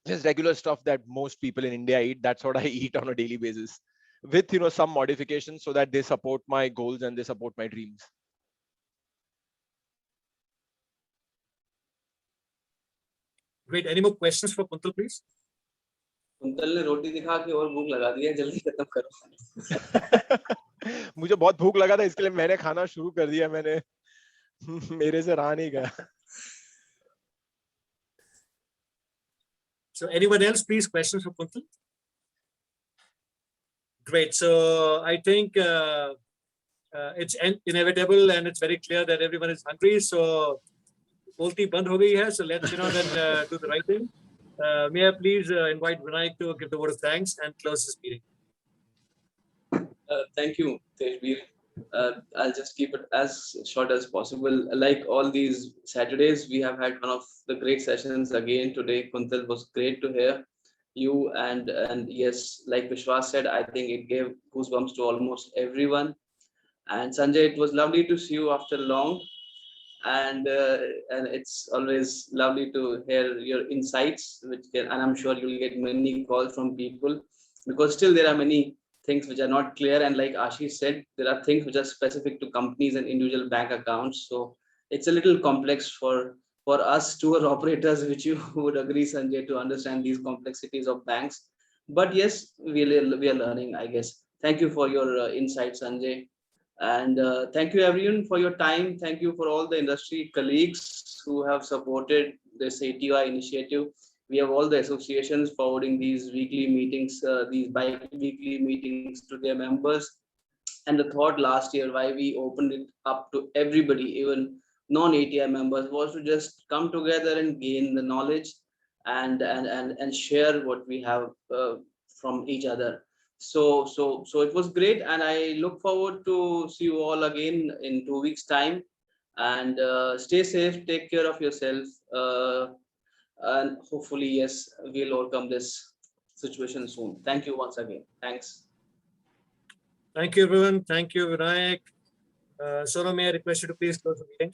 just regular stuff that most people in India eat. That's what I eat on a daily basis, with some modifications so that they support my goals and they support my dreams. Great. Any more questions for Kuntal, please? Quintal ने रोटी दिखा के और भूख लगा दी है, जल्दी खत्म करो. मुझे बहुत भूख लगा था, इसके लिए मैंने खाना शुरू कर दिया. मेरे से रहा नहीं गया. So anyone else, please, questions for Kuntal? Great. So I think it's inevitable and it's very clear that everyone is hungry. So bolti band ho gayi hai. So let's then do the right thing. May I please invite Vinayak to give the word of thanks and close this meeting. Thank you, Tejbir. I'll just keep it as short as possible. Like all these Saturdays, we have had one of the great sessions again today. Kuntal, was great to hear you, and yes, like Vishwas said, I think it gave goosebumps to almost everyone. And Sanjay, it was lovely to see you after long, and it's always lovely to hear your insights, and I'm sure you'll get many calls from people, because still there are many things which are not clear, and like Ashish said, there are things which are specific to companies and individual bank accounts, so it's a little complex for us tour operators, which you would agree, Sanjay, to understand these complexities of banks. But yes, we are learning, I guess. Thank you for your insight, Sanjay, and thank you everyone for your time. Thank you for all the industry colleagues who have supported this ATY initiative. We have all the associations forwarding these weekly meetings, these bi-weekly meetings to their members. And the thought last year why we opened it up to everybody, even non-ATI members, was to just come together and gain the knowledge and share what we have from each other. So it was great, and I look forward to see you all again in 2 weeks' time. And stay safe, take care of yourself, and hopefully, yes, we'll overcome this situation soon. Thank you once again. Thanks. Thank you, everyone. Thank you, Vinayak. Sonam, may I request you to please close the meeting?